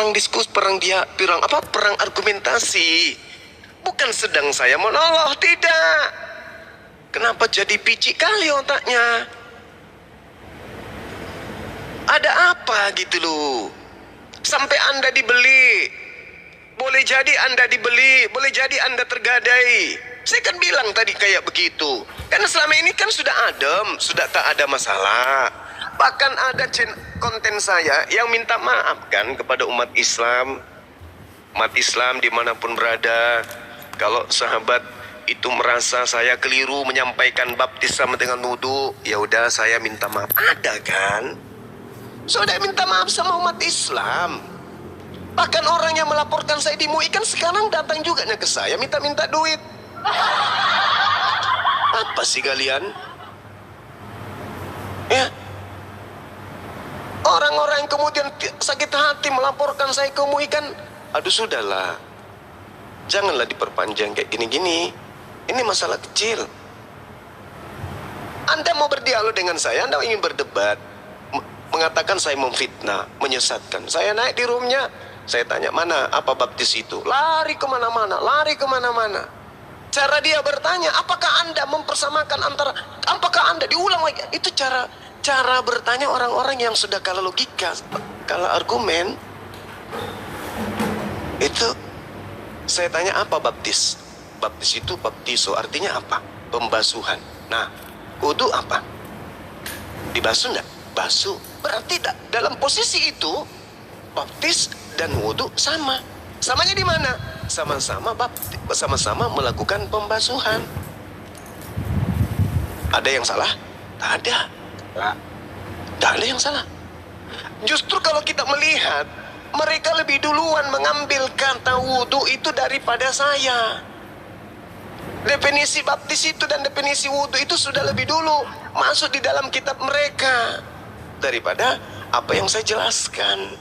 perang diskus, perang argumentasi. Bukan sedang saya menolong, tidak. Kenapa jadi picik kali otaknya? Ada apa gitu loh? Sampai Anda dibeli. Boleh jadi Anda dibeli, boleh jadi Anda tergadai. Saya kan bilang tadi kayak begitu. Karena selama ini kan sudah adem, sudah tak ada masalah. Bahkan ada konten saya yang minta maaf kan kepada umat Islam. Umat Islam dimanapun berada. Kalau sahabat itu merasa saya keliru menyampaikan baptis sama dengan wudu, ya udah saya minta maaf. Ada kan? Sudah minta maaf sama umat Islam. Bahkan orang yang melaporkan saya di MUI kan sekarang datang juga ke saya minta-minta duit. Apa sih kalian? Ya. Orang-orang yang kemudian sakit hati melaporkan saya ke MUI kan, aduh sudahlah. Janganlah diperpanjang kayak gini-gini. Ini masalah kecil. Anda mau berdialog dengan saya, Anda ingin berdebat, mengatakan saya memfitnah, menyesatkan. Saya naik di roomnya, saya tanya, mana apa baptis itu? Lari kemana-mana, lari kemana-mana. Cara dia bertanya, apakah Anda mempersamakan antara, apakah Anda diulang lagi? Itu cara bertanya orang-orang yang sudah kalah logika, kalah argumen. Itu saya tanya, apa baptis? Baptis itu baptiso, artinya apa? Pembasuhan. Nah, wudu apa? Dibasuh enggak? Basuh. Berarti dalam posisi itu baptis dan wudu sama. Samanya di mana? Sama-sama melakukan pembasuhan. Ada yang salah? Tak ada. Tak ada yang salah. Justru kalau kita melihat mereka lebih duluan mengambil kata wudu itu daripada saya. Definisi baptis itu dan definisi wudu itu sudah lebih dulu masuk di dalam kitab mereka daripada apa yang saya jelaskan.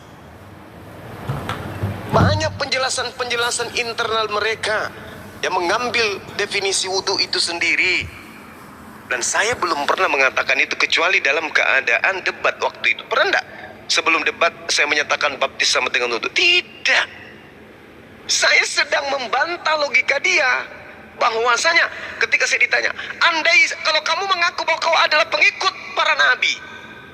Banyak penjelasan-penjelasan internal mereka yang mengambil definisi wudu itu sendiri. Dan saya belum pernah mengatakan itu kecuali dalam keadaan debat waktu itu. Pernah enggak? Sebelum debat saya menyatakan baptis sama dengan wudu. Tidak. Saya sedang membantah logika dia. Bahwasanya ketika saya ditanya, andai kalau kamu mengaku bahwa kau adalah pengikut para nabi,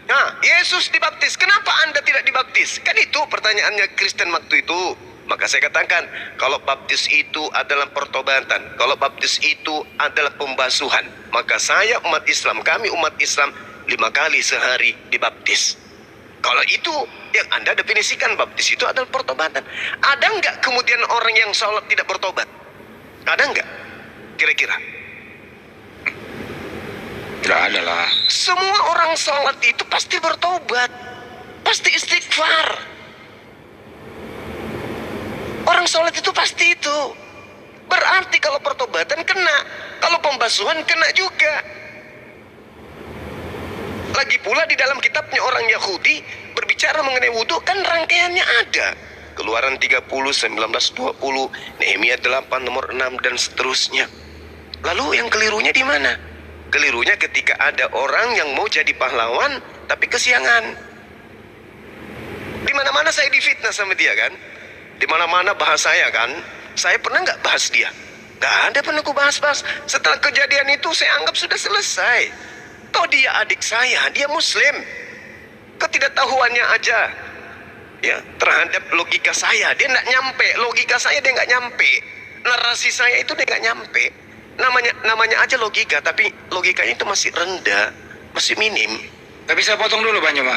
nah Yesus dibaptis, kenapa Anda tidak dibaptis? Kan itu pertanyaannya Kristen waktu itu. Maka saya katakan, kalau baptis itu adalah pertobatan, kalau baptis itu adalah pembasuhan, maka saya umat Islam, kami umat Islam 5 kali sehari dibaptis. Kalau itu yang Anda definisikan baptis itu adalah pertobatan. Ada nggak kemudian orang yang sholat tidak bertobat? Ada nggak? Kira-kira? Tidak ada lah. Semua orang sholat itu pasti bertobat, pasti istighfar. Orang sholat itu pasti itu. Berarti kalau pertobatan kena, kalau pembasuhan kena juga. Lagi pula di dalam kitabnya orang Yahudi berbicara mengenai wudhu kan rangkaiannya ada. Keluaran 30, 19, 20, Nehemia 8, nomor 6 dan seterusnya. Lalu yang kelirunya di mana? Kelirunya ketika ada orang yang mau jadi pahlawan tapi kesiangan. Di mana-mana saya difitnah sama dia kan? Di mana-mana bahas saya kan? Saya pernah nggak bahas dia? Nggak ada pernah aku bahas-bahas. Setelah kejadian itu saya anggap sudah selesai. Toh dia adik saya, dia muslim. Ketidaktahuannya aja ya terhadap logika saya, dia nggak nyampe. Logika saya dia nggak nyampe. Narasi saya itu dia nggak nyampe. Namanya aja logika, tapi logikanya itu masih rendah, masih minim. Tapi saya potong dulu Bang Joma.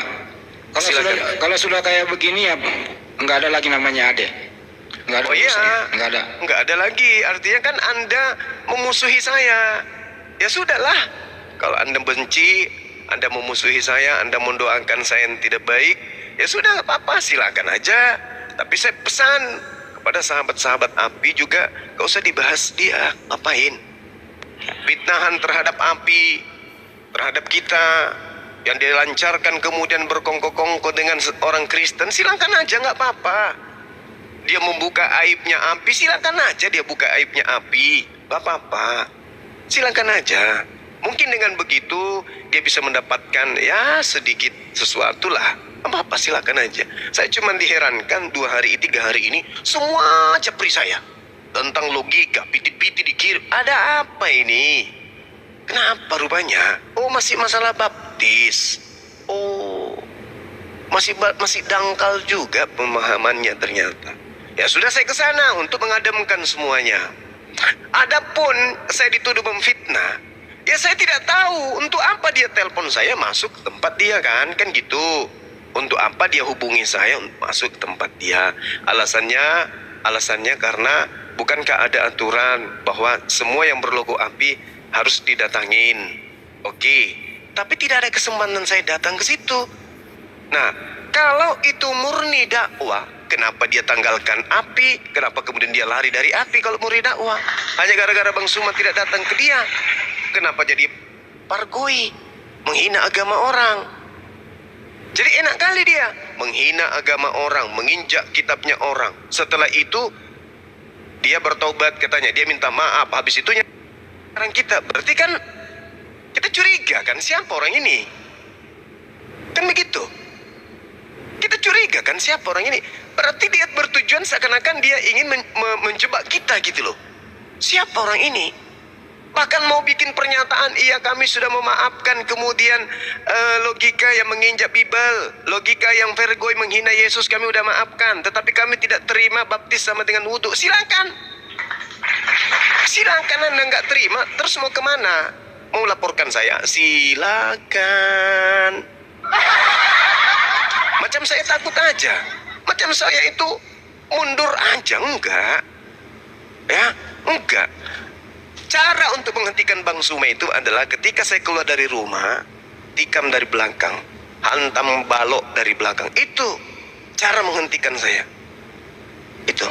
Kalau sudah kayak begini ya nggak ada lagi namanya ade. Nggak ada. Oh iya, nggak ada lagi. Artinya kan Anda memusuhi saya. Ya sudahlah. Kalau Anda benci, Anda memusuhi saya, Anda mendoakan saya yang tidak baik, ya sudah nggak apa-apa, silakan aja. Tapi saya pesan kepada sahabat-sahabat api juga, gak usah dibahas dia, ngapain? Fitnahan terhadap api, terhadap kita, yang dilancarkan kemudian berkongko-kongko dengan orang Kristen, silakan aja, nggak apa-apa. Dia membuka aibnya api, silakan aja dia buka aibnya api, nggak apa-apa. Silakan aja. Mungkin dengan begitu dia bisa mendapatkan ya sedikit sesuatu lah. Apa-apa silakan aja. Saya cuma diherankan 2 hari, 3 hari ini semua capri saya tentang logika, piti-piti dikirim. Ada apa ini? Kenapa rupanya? Oh, masih masalah baptis. Oh, masih dangkal juga pemahamannya ternyata. Ya sudah, saya ke sana untuk mengademkan semuanya. Adapun saya dituduh memfitnah, ya saya tidak tahu untuk apa dia telepon saya masuk ke tempat dia kan gitu. Untuk apa dia hubungi saya untuk masuk ke tempat dia? Alasannya karena bukankah ada aturan bahwa semua yang berlogo api harus didatangin. Oke, tapi tidak ada kesempatan saya datang ke situ. Nah, kalau itu murni dakwah, kenapa dia tanggalkan api? Kenapa kemudian dia lari dari api kalau murni dakwah? Hanya gara-gara Bang Suma tidak datang ke dia. Kenapa jadi pargoi, menghina agama orang? Jadi enak kali dia menghina agama orang, menginjak kitabnya orang. Setelah itu dia bertobat katanya, dia minta maaf. Habis itu nyerang kita. Berarti kan kita curiga kan siapa orang ini? Kan begitu. Kita curiga kan siapa orang ini? Berarti dia bertujuan seakan-akan dia ingin menjebak kita gitu loh. Siapa orang ini? Bahkan mau bikin pernyataan, iya kami sudah memaafkan, kemudian logika yang menginjak Bible, logika yang vergoi menghina Yesus kami udah maafkan, tetapi kami tidak terima baptis sama dengan wudhu. Silakan Anda nggak terima, terus mau kemana? Mau laporkan saya? Silakan. Macam saya takut aja, macam saya itu mundur aja, enggak. Ya, enggak. Cara untuk menghentikan Bang Suma itu adalah ketika saya keluar dari rumah, tikam dari belakang, hantam balok dari belakang. Itu cara menghentikan saya. Itu.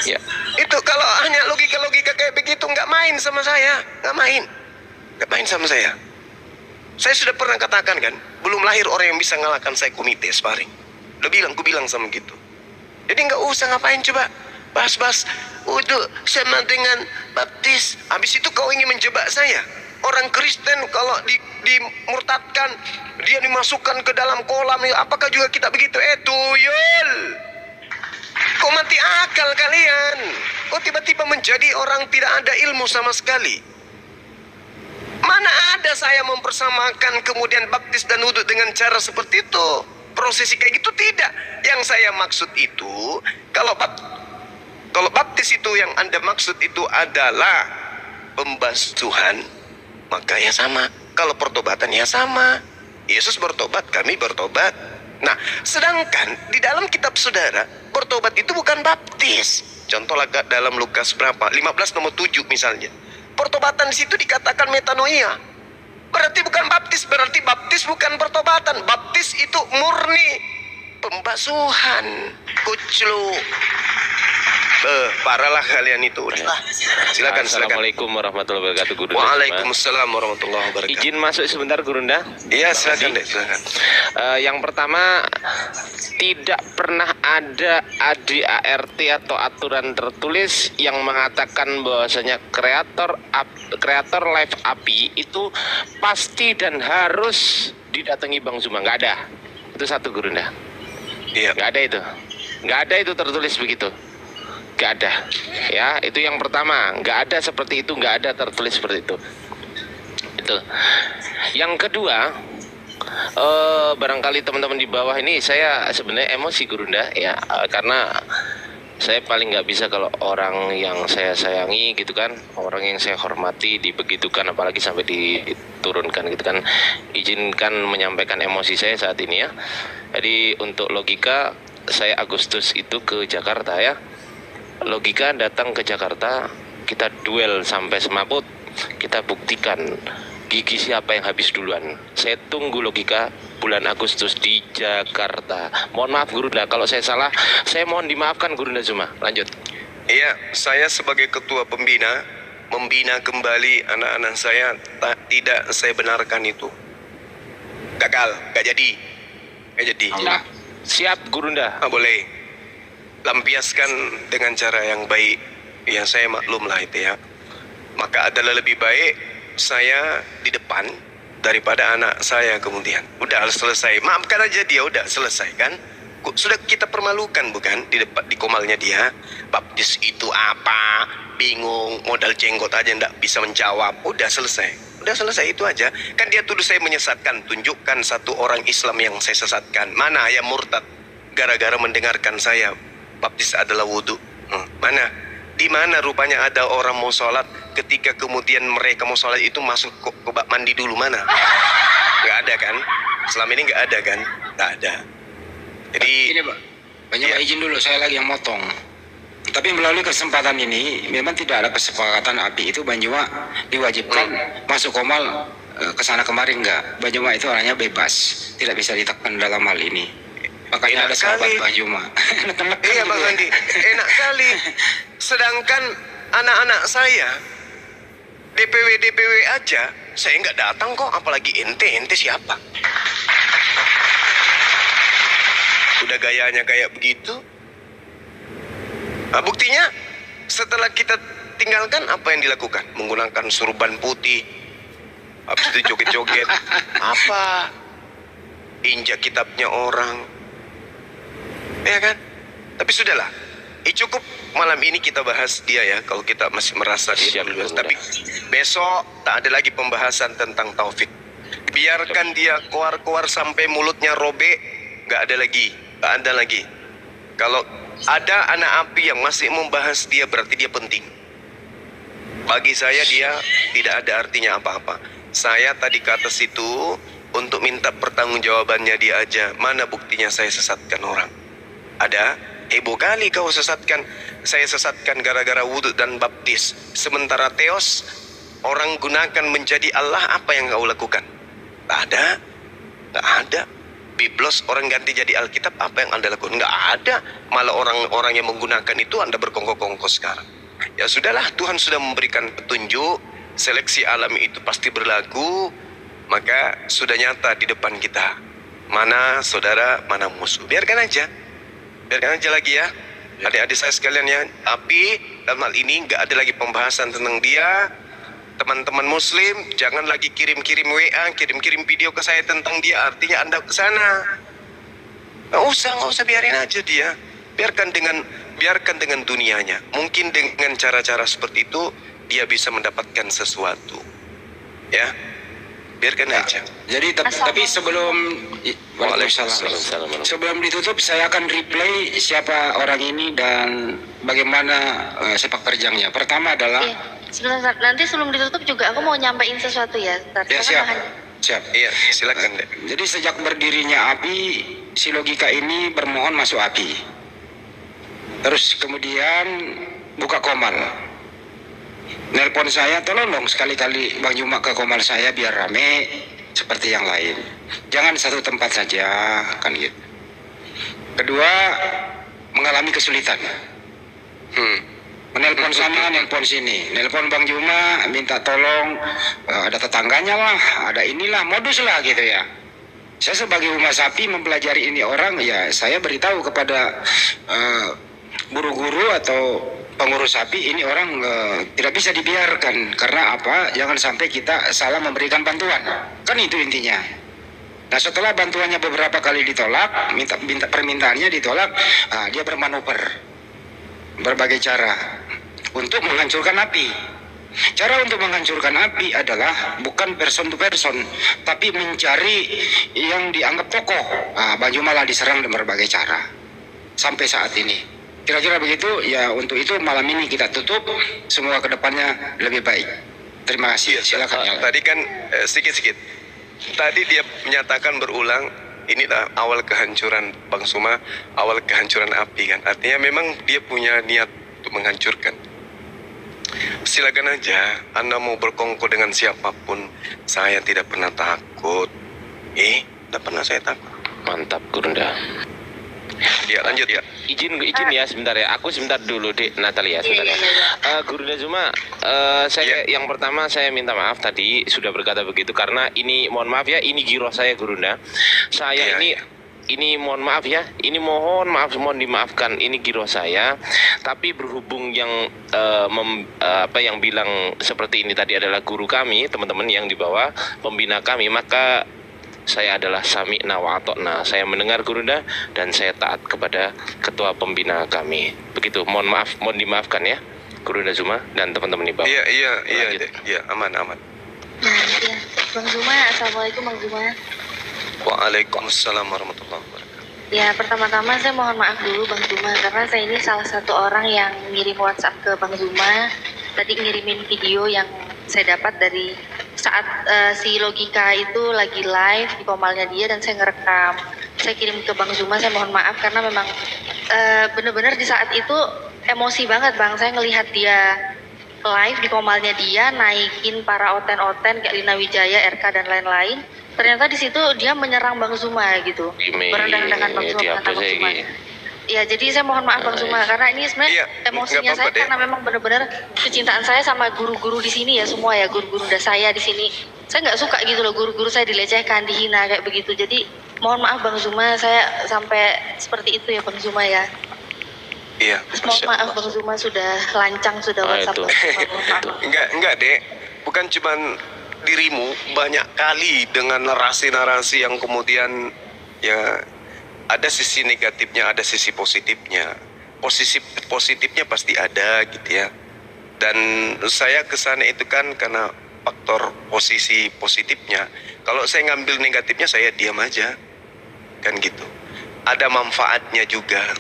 Ya. Itu kalau hanya logika-logika kayak begitu, nggak main sama saya, nggak main sama saya. Saya sudah pernah katakan kan, belum lahir orang yang bisa ngalahkan saya komite sparring. Udah ku bilang sama gitu. Jadi nggak usah ngapain coba bahas-bahas wudhu sama dengan baptis. Habis itu kau ingin menjebak saya. Orang Kristen kalau dimurtadkan, dia dimasukkan ke dalam kolam. Apakah juga kita begitu? Tuyul, kok mati akal kalian? Kok tiba-tiba menjadi orang tidak ada ilmu sama sekali? Mana ada saya mempersamakan kemudian baptis dan wudhu dengan cara seperti itu? Prosesi kayak gitu tidak. Yang saya maksud itu, kalau baptis itu yang Anda maksud itu adalah pembasuhan, maka ya sama. Kalau pertobatan ya sama. Yesus bertobat, kami bertobat. Nah, sedangkan di dalam kitab saudara, bertobat itu bukan baptis. Contoh dalam Lukas berapa? 15 nomor 7 misalnya. Pertobatan di situ dikatakan metanoia. Berarti bukan baptis, berarti baptis bukan pertobatan. Baptis itu murni pembasuhan. Kuclu. Parahlah kalian itu. Silakan. Assalamualaikum warahmatullahi wabarakatuh, Guru. Waalaikumsalam warahmatullahi wabarakatuh. Izin masuk sebentar, Gurunda. Iya, silakan deh, silakan. Yang pertama, tidak pernah ada ADART atau aturan tertulis yang mengatakan bahwasanya kreator live api itu pasti dan harus didatangi Bang Suma. Nggak ada. Itu satu, Gurunda. Iya. Nggak ada itu. Nggak ada itu tertulis begitu. Nggak ada. Ya, itu yang pertama. Nggak ada seperti itu, nggak ada tertulis seperti itu. Itu. Yang kedua, barangkali teman-teman di bawah ini saya sebenarnya emosi, Gurunda, ya, karena saya paling nggak bisa kalau orang yang saya sayangi gitu kan, orang yang saya hormati dibegitukan, apalagi sampai diturunkan gitu kan. Izinkan menyampaikan emosi saya saat ini ya. Jadi untuk logika, saya Agustus itu ke Jakarta ya. Logika datang ke Jakarta, kita duel sampai semaput, kita buktikan gigi siapa yang habis duluan. Saya tunggu logika bulan Agustus di Jakarta. Mohon maaf Gurunda, kalau saya salah, saya mohon dimaafkan Gurunda Suma. Lanjut. Iya, saya sebagai ketua pembina membina kembali anak-anak saya. Tidak saya benarkan itu. Gagal, gak jadi. Nah, siap Gurunda. Boleh. Lampiaskan dengan cara yang baik. Ya saya maklum lah itu ya. Maka adalah lebih baik saya di depan daripada anak saya kemudian. Udah selesai. Maafkan aja dia, udah selesai kan? Sudah kita permalukan bukan di depan, di komalnya dia. Baptis itu apa? Bingung, modal jenggot aja ndak bisa menjawab. Udah selesai. Udah selesai itu aja. Kan dia tuduh saya menyesatkan. Tunjukkan satu orang Islam yang saya sesatkan. Mana yang murtad gara-gara mendengarkan saya baptis adalah wudhu? Mana? Di mana rupanya ada orang mau sholat ketika kemudian mereka mau sholat itu masuk ke bak mandi dulu, mana? Nggak ada kan? Selama ini nggak ada kan? Nggak ada. Jadi Ini Pak, banyak izin dulu, saya lagi yang motong. Tapi melalui kesempatan ini, memang tidak ada kesepakatan API itu Banjuma diwajibkan masuk komal ke sana kemari, enggak. Banjuma itu orangnya bebas, tidak bisa ditekan dalam hal ini. Makanya Enak ada sahabat kali. Banjuma. iya Bang Sandi, enak kali. Sedangkan anak-anak saya DPW aja saya nggak datang kok, apalagi ente siapa? Udah gayanya kayak begitu. Nah, buktinya setelah kita tinggalkan apa yang dilakukan? Menggunakan surban putih, habis itu joget-joget, apa? Injak kitabnya orang, ya kan? Tapi sudahlah, cukup malam ini kita bahas dia ya. Kalau kita masih merasa dia Siap, lulus, Bunda. tapi besok tak ada lagi pembahasan tentang taufik. Biarkan dia keluar sampai mulutnya robek, nggak ada lagi. Kalau ada anak api yang masih membahas dia, berarti dia penting. Bagi saya dia tidak ada artinya apa-apa. Saya tadi ke atas itu untuk minta pertanggungjawabannya dia aja. Mana buktinya saya sesatkan orang? Ada? Heboh kali kau sesatkan. Saya sesatkan gara-gara wudhu dan baptis. Sementara teos orang gunakan menjadi Allah, apa yang kau lakukan? Tak ada. Biblos orang ganti jadi Alkitab, apa yang Anda lakukan? Nggak ada. Malah orang-orang yang menggunakan itu Anda berkongkol-kongkol sekarang. Ya sudahlah, Tuhan sudah memberikan petunjuk. Seleksi alam itu pasti berlaku. Maka sudah nyata di depan kita. Mana saudara, mana musuh. Biarkan aja lagi ya. Adik-adik saya sekalian ya. Tapi dalam hal ini nggak ada lagi pembahasan tentang dia. Teman-teman muslim, jangan lagi kirim-kirim WA, kirim-kirim video ke saya tentang dia. Artinya Anda ke sana. Nggak usah, biarin aja dia. Biarkan dengan dunianya. Mungkin dengan cara-cara seperti itu dia bisa mendapatkan sesuatu. Ya. Biarkan aja. Jadi tapi sebelum Waalaikumsalam. Sebelum ditutup saya akan replay siapa orang ini dan bagaimana sepak terjangnya. Pertama adalah Sebentar, nanti sebelum ditutup juga aku mau nyampein sesuatu ya. ya siap. Iya, silakan deh. Jadi sejak berdirinya API, si logika ini bermohon masuk API. Terus kemudian buka komal. Nelpon saya, tolong dong sekali-kali Bang Juma ke komal saya biar rame seperti yang lain. Jangan satu tempat saja, kan gitu. Kedua, mengalami kesulitan. Menelpon sana, nelpon sini. Nelpon Bang Juma, minta tolong, ada tetangganya lah, ada inilah, modus lah gitu ya. Saya sebagai umat sapi mempelajari ini orang, ya saya beritahu kepada guru-guru atau pengurus sapi, ini orang tidak bisa dibiarkan. Karena apa? Jangan sampai kita salah memberikan bantuan. Kan itu intinya. Nah setelah bantuannya beberapa kali ditolak, minta permintaannya ditolak, dia bermanuver berbagai cara untuk menghancurkan api. Cara untuk menghancurkan api adalah bukan person to person, tapi mencari yang dianggap tokoh. Bang Juma malah diserang dengan berbagai cara sampai saat ini. Kira-kira begitu ya. Untuk itu malam ini kita tutup, semua kedepannya lebih baik. Terima kasih. Silakan. Tadi kan sedikit. Tadi dia menyatakan berulang, inilah awal kehancuran Bang Suma, awal kehancuran api kan. Artinya memang dia punya niat untuk menghancurkan. Silakan aja, Anda mau berkongkol dengan siapapun, saya tidak pernah takut. Tidak pernah saya takut. Mantap Gurunda. Ya lanjut ya. Izin ya sebentar ya. Aku sebentar dulu Dek Natalia sebentar ya. Gurunda Zuma, saya yang pertama saya minta maaf tadi sudah berkata begitu karena ini mohon maaf ya, ini giroh saya Gurunda. Saya ini ini mohon maaf ya, ini mohon dimaafkan, ini giro saya. Tapi berhubung yang yang bilang seperti ini tadi adalah guru kami, teman-teman yang di bawah, pembina kami, maka saya adalah sami'na wa ata'na. Saya mendengar Gurunda dan saya taat kepada ketua pembina kami. Begitu, mohon dimaafkan ya, Gurunda Zuma dan teman-teman di bawah. Iya, Dek. Iya, aman. Iya. Bang Zuma, assalamualaikum Bang Zuma. Waalaikumsalam warahmatullahi wabarakatuh. Ya, pertama-tama saya mohon maaf dulu Bang Zuma karena saya ini salah satu orang yang ngirim WhatsApp ke Bang Zuma. Tadi ngirimin video yang saya dapat dari saat si Logika itu lagi live di komalnya dia dan saya ngerekam. Saya kirim ke Bang Zuma, saya mohon maaf karena memang benar-benar di saat itu emosi banget Bang. Saya ngelihat dia live di komalnya dia naikin para oten-oten kayak Lina Wijaya, RK dan lain-lain. Ternyata di situ dia menyerang Bang Zuma gitu. Berendah-rendahkan Bang Zuma, kata Bang Zuma. Ya, jadi saya mohon maaf Bang Zuma karena ini sebenarnya emosinya saya karena memang benar-benar kecintaan saya sama guru-guru di sini ya, semua ya, guru-guru saya di sini. Saya nggak suka gitu loh guru-guru saya dilecehkan, dihina kayak begitu. Jadi mohon maaf Bang Zuma, saya sampai seperti itu ya Bang Zuma ya. Iya. Mohon maaf Bang Zuma, sudah lancang sudah WhatsApp. Enggak, Dek. Bukan cuman dirimu, banyak kali dengan narasi-narasi yang kemudian ya ada sisi negatifnya, ada sisi positifnya. Positifnya pasti ada gitu ya. Dan saya kesana itu kan karena faktor posisi positifnya. Kalau saya ngambil negatifnya, saya diam aja, kan gitu. Ada manfaatnya juga.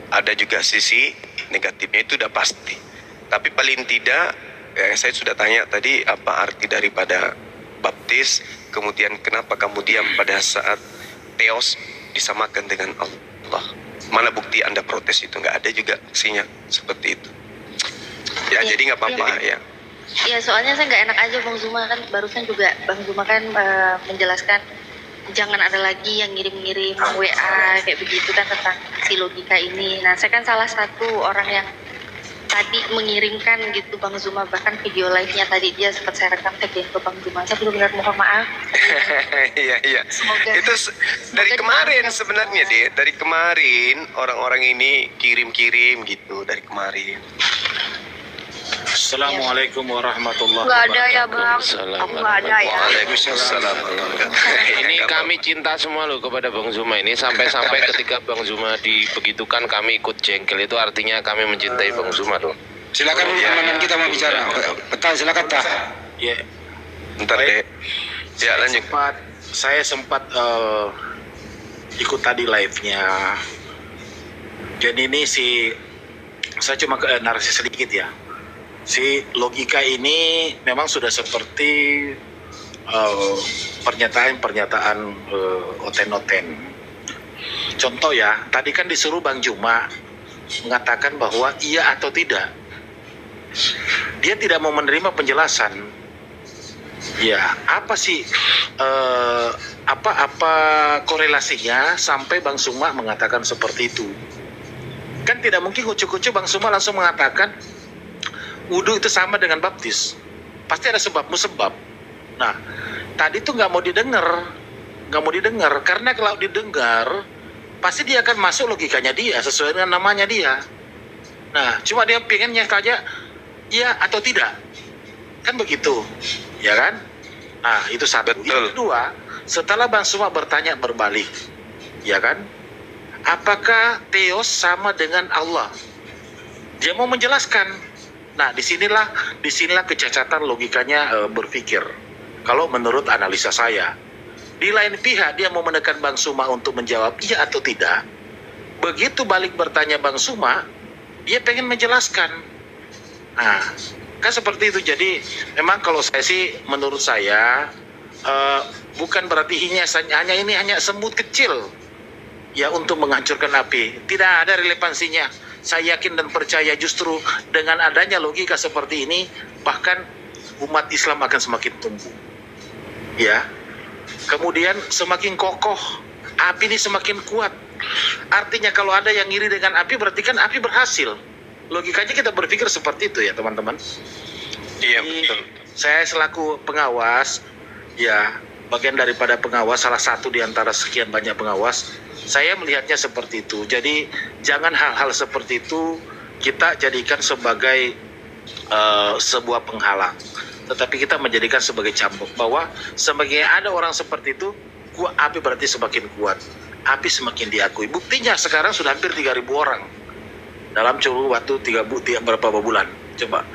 Ada juga sisi negatifnya, itu udah pasti. Tapi paling tidak, saya sudah tanya tadi apa arti daripada baptis, kemudian kenapa kamu diam pada saat Theos disamakan dengan Allah. Mana bukti Anda protes itu? Nggak ada juga buktinya seperti itu. Ya, jadi nggak apa-apa ya. Iya, soalnya saya nggak enak aja Bang Zuma, kan barusan juga Bang Zuma kan menjelaskan jangan ada lagi yang ngirim-ngirim WA kayak begitu kan tentang si Logika ini. Nah, saya kan salah satu orang yang tadi mengirimkan gitu Bang Zuma, bahkan video live-nya tadi dia sempat saya rekam, saya kirim ke Bang Zuma. Saya benar-benar mohon maaf. Iya. Semoga Itu dari kemarin dimaafkan sebenarnya semua. deh. Dari kemarin orang-orang ini kirim-kirim gitu dari kemarin. Assalamualaikum warahmatullahi Nggak ada ya wabarakatuh. bang, Waalaikumsalam. aku nggak ada ya. Waalaikumsalam. Ini kami cinta semua loh kepada Bang Zuma ini, sampai ketika Bang Zuma dibegitukan kami ikut jengkel, itu artinya kami mencintai Bang Zuma loh. Silakan teman kita mau bicara. Betul, silakan Pak. Ya, Bentar deh. Ya, lanjut. saya sempat ikut tadi live-nya. Jadi ini saya cuma narasi sedikit ya. Si Logika ini memang sudah seperti pernyataan oten-oten. Contoh ya, tadi kan disuruh Bang Zuma mengatakan bahwa iya atau tidak. Dia tidak mau menerima penjelasan. Ya, apa sih apa korelasinya sampai Bang Zuma mengatakan seperti itu? Kan tidak mungkin kucu-kucu Bang Zuma langsung mengatakan wudhu itu sama dengan baptis. Pasti ada sebab musabab. Nah, tadi tuh nggak mau didengar karena kalau didengar pasti dia akan masuk logikanya dia sesuai dengan namanya dia. Nah, cuma dia pengennya saja iya atau tidak, kan begitu, ya kan? Nah, itu satu. Betul. Yang kedua, setelah Bang Zuma bertanya berbalik, ya kan? Apakah Theos sama dengan Allah? Dia mau menjelaskan. Nah, disinilah kecacatan logikanya berpikir. Kalau menurut analisa saya, di lain pihak dia mau menekan Bang Zuma untuk menjawab iya atau tidak. Begitu balik bertanya Bang Zuma, dia pengen menjelaskan. Nah, kan seperti itu. Jadi memang kalau saya sih, menurut saya bukan berarti hanya semut kecil ya untuk menghancurkan api. Tidak ada relevansinya. Saya yakin dan percaya justru dengan adanya logika seperti ini, bahkan umat Islam akan semakin tumbuh. Ya. Kemudian semakin kokoh, api ini semakin kuat. Artinya kalau ada yang iri dengan api, berarti kan api berhasil. Logikanya kita berpikir seperti itu ya teman-teman. Iya, Jadi, betul. saya selaku pengawas, ya bagian daripada pengawas, salah satu di antara sekian banyak pengawas. Saya melihatnya seperti itu. Jadi jangan hal-hal seperti itu kita jadikan sebagai sebuah penghalang, tetapi kita menjadikan sebagai cambuk bahwa semakin ada orang seperti itu, api berarti semakin kuat, api semakin diakui. Buktinya sekarang sudah hampir 3.000 orang dalam curun waktu berapa bulan. Coba,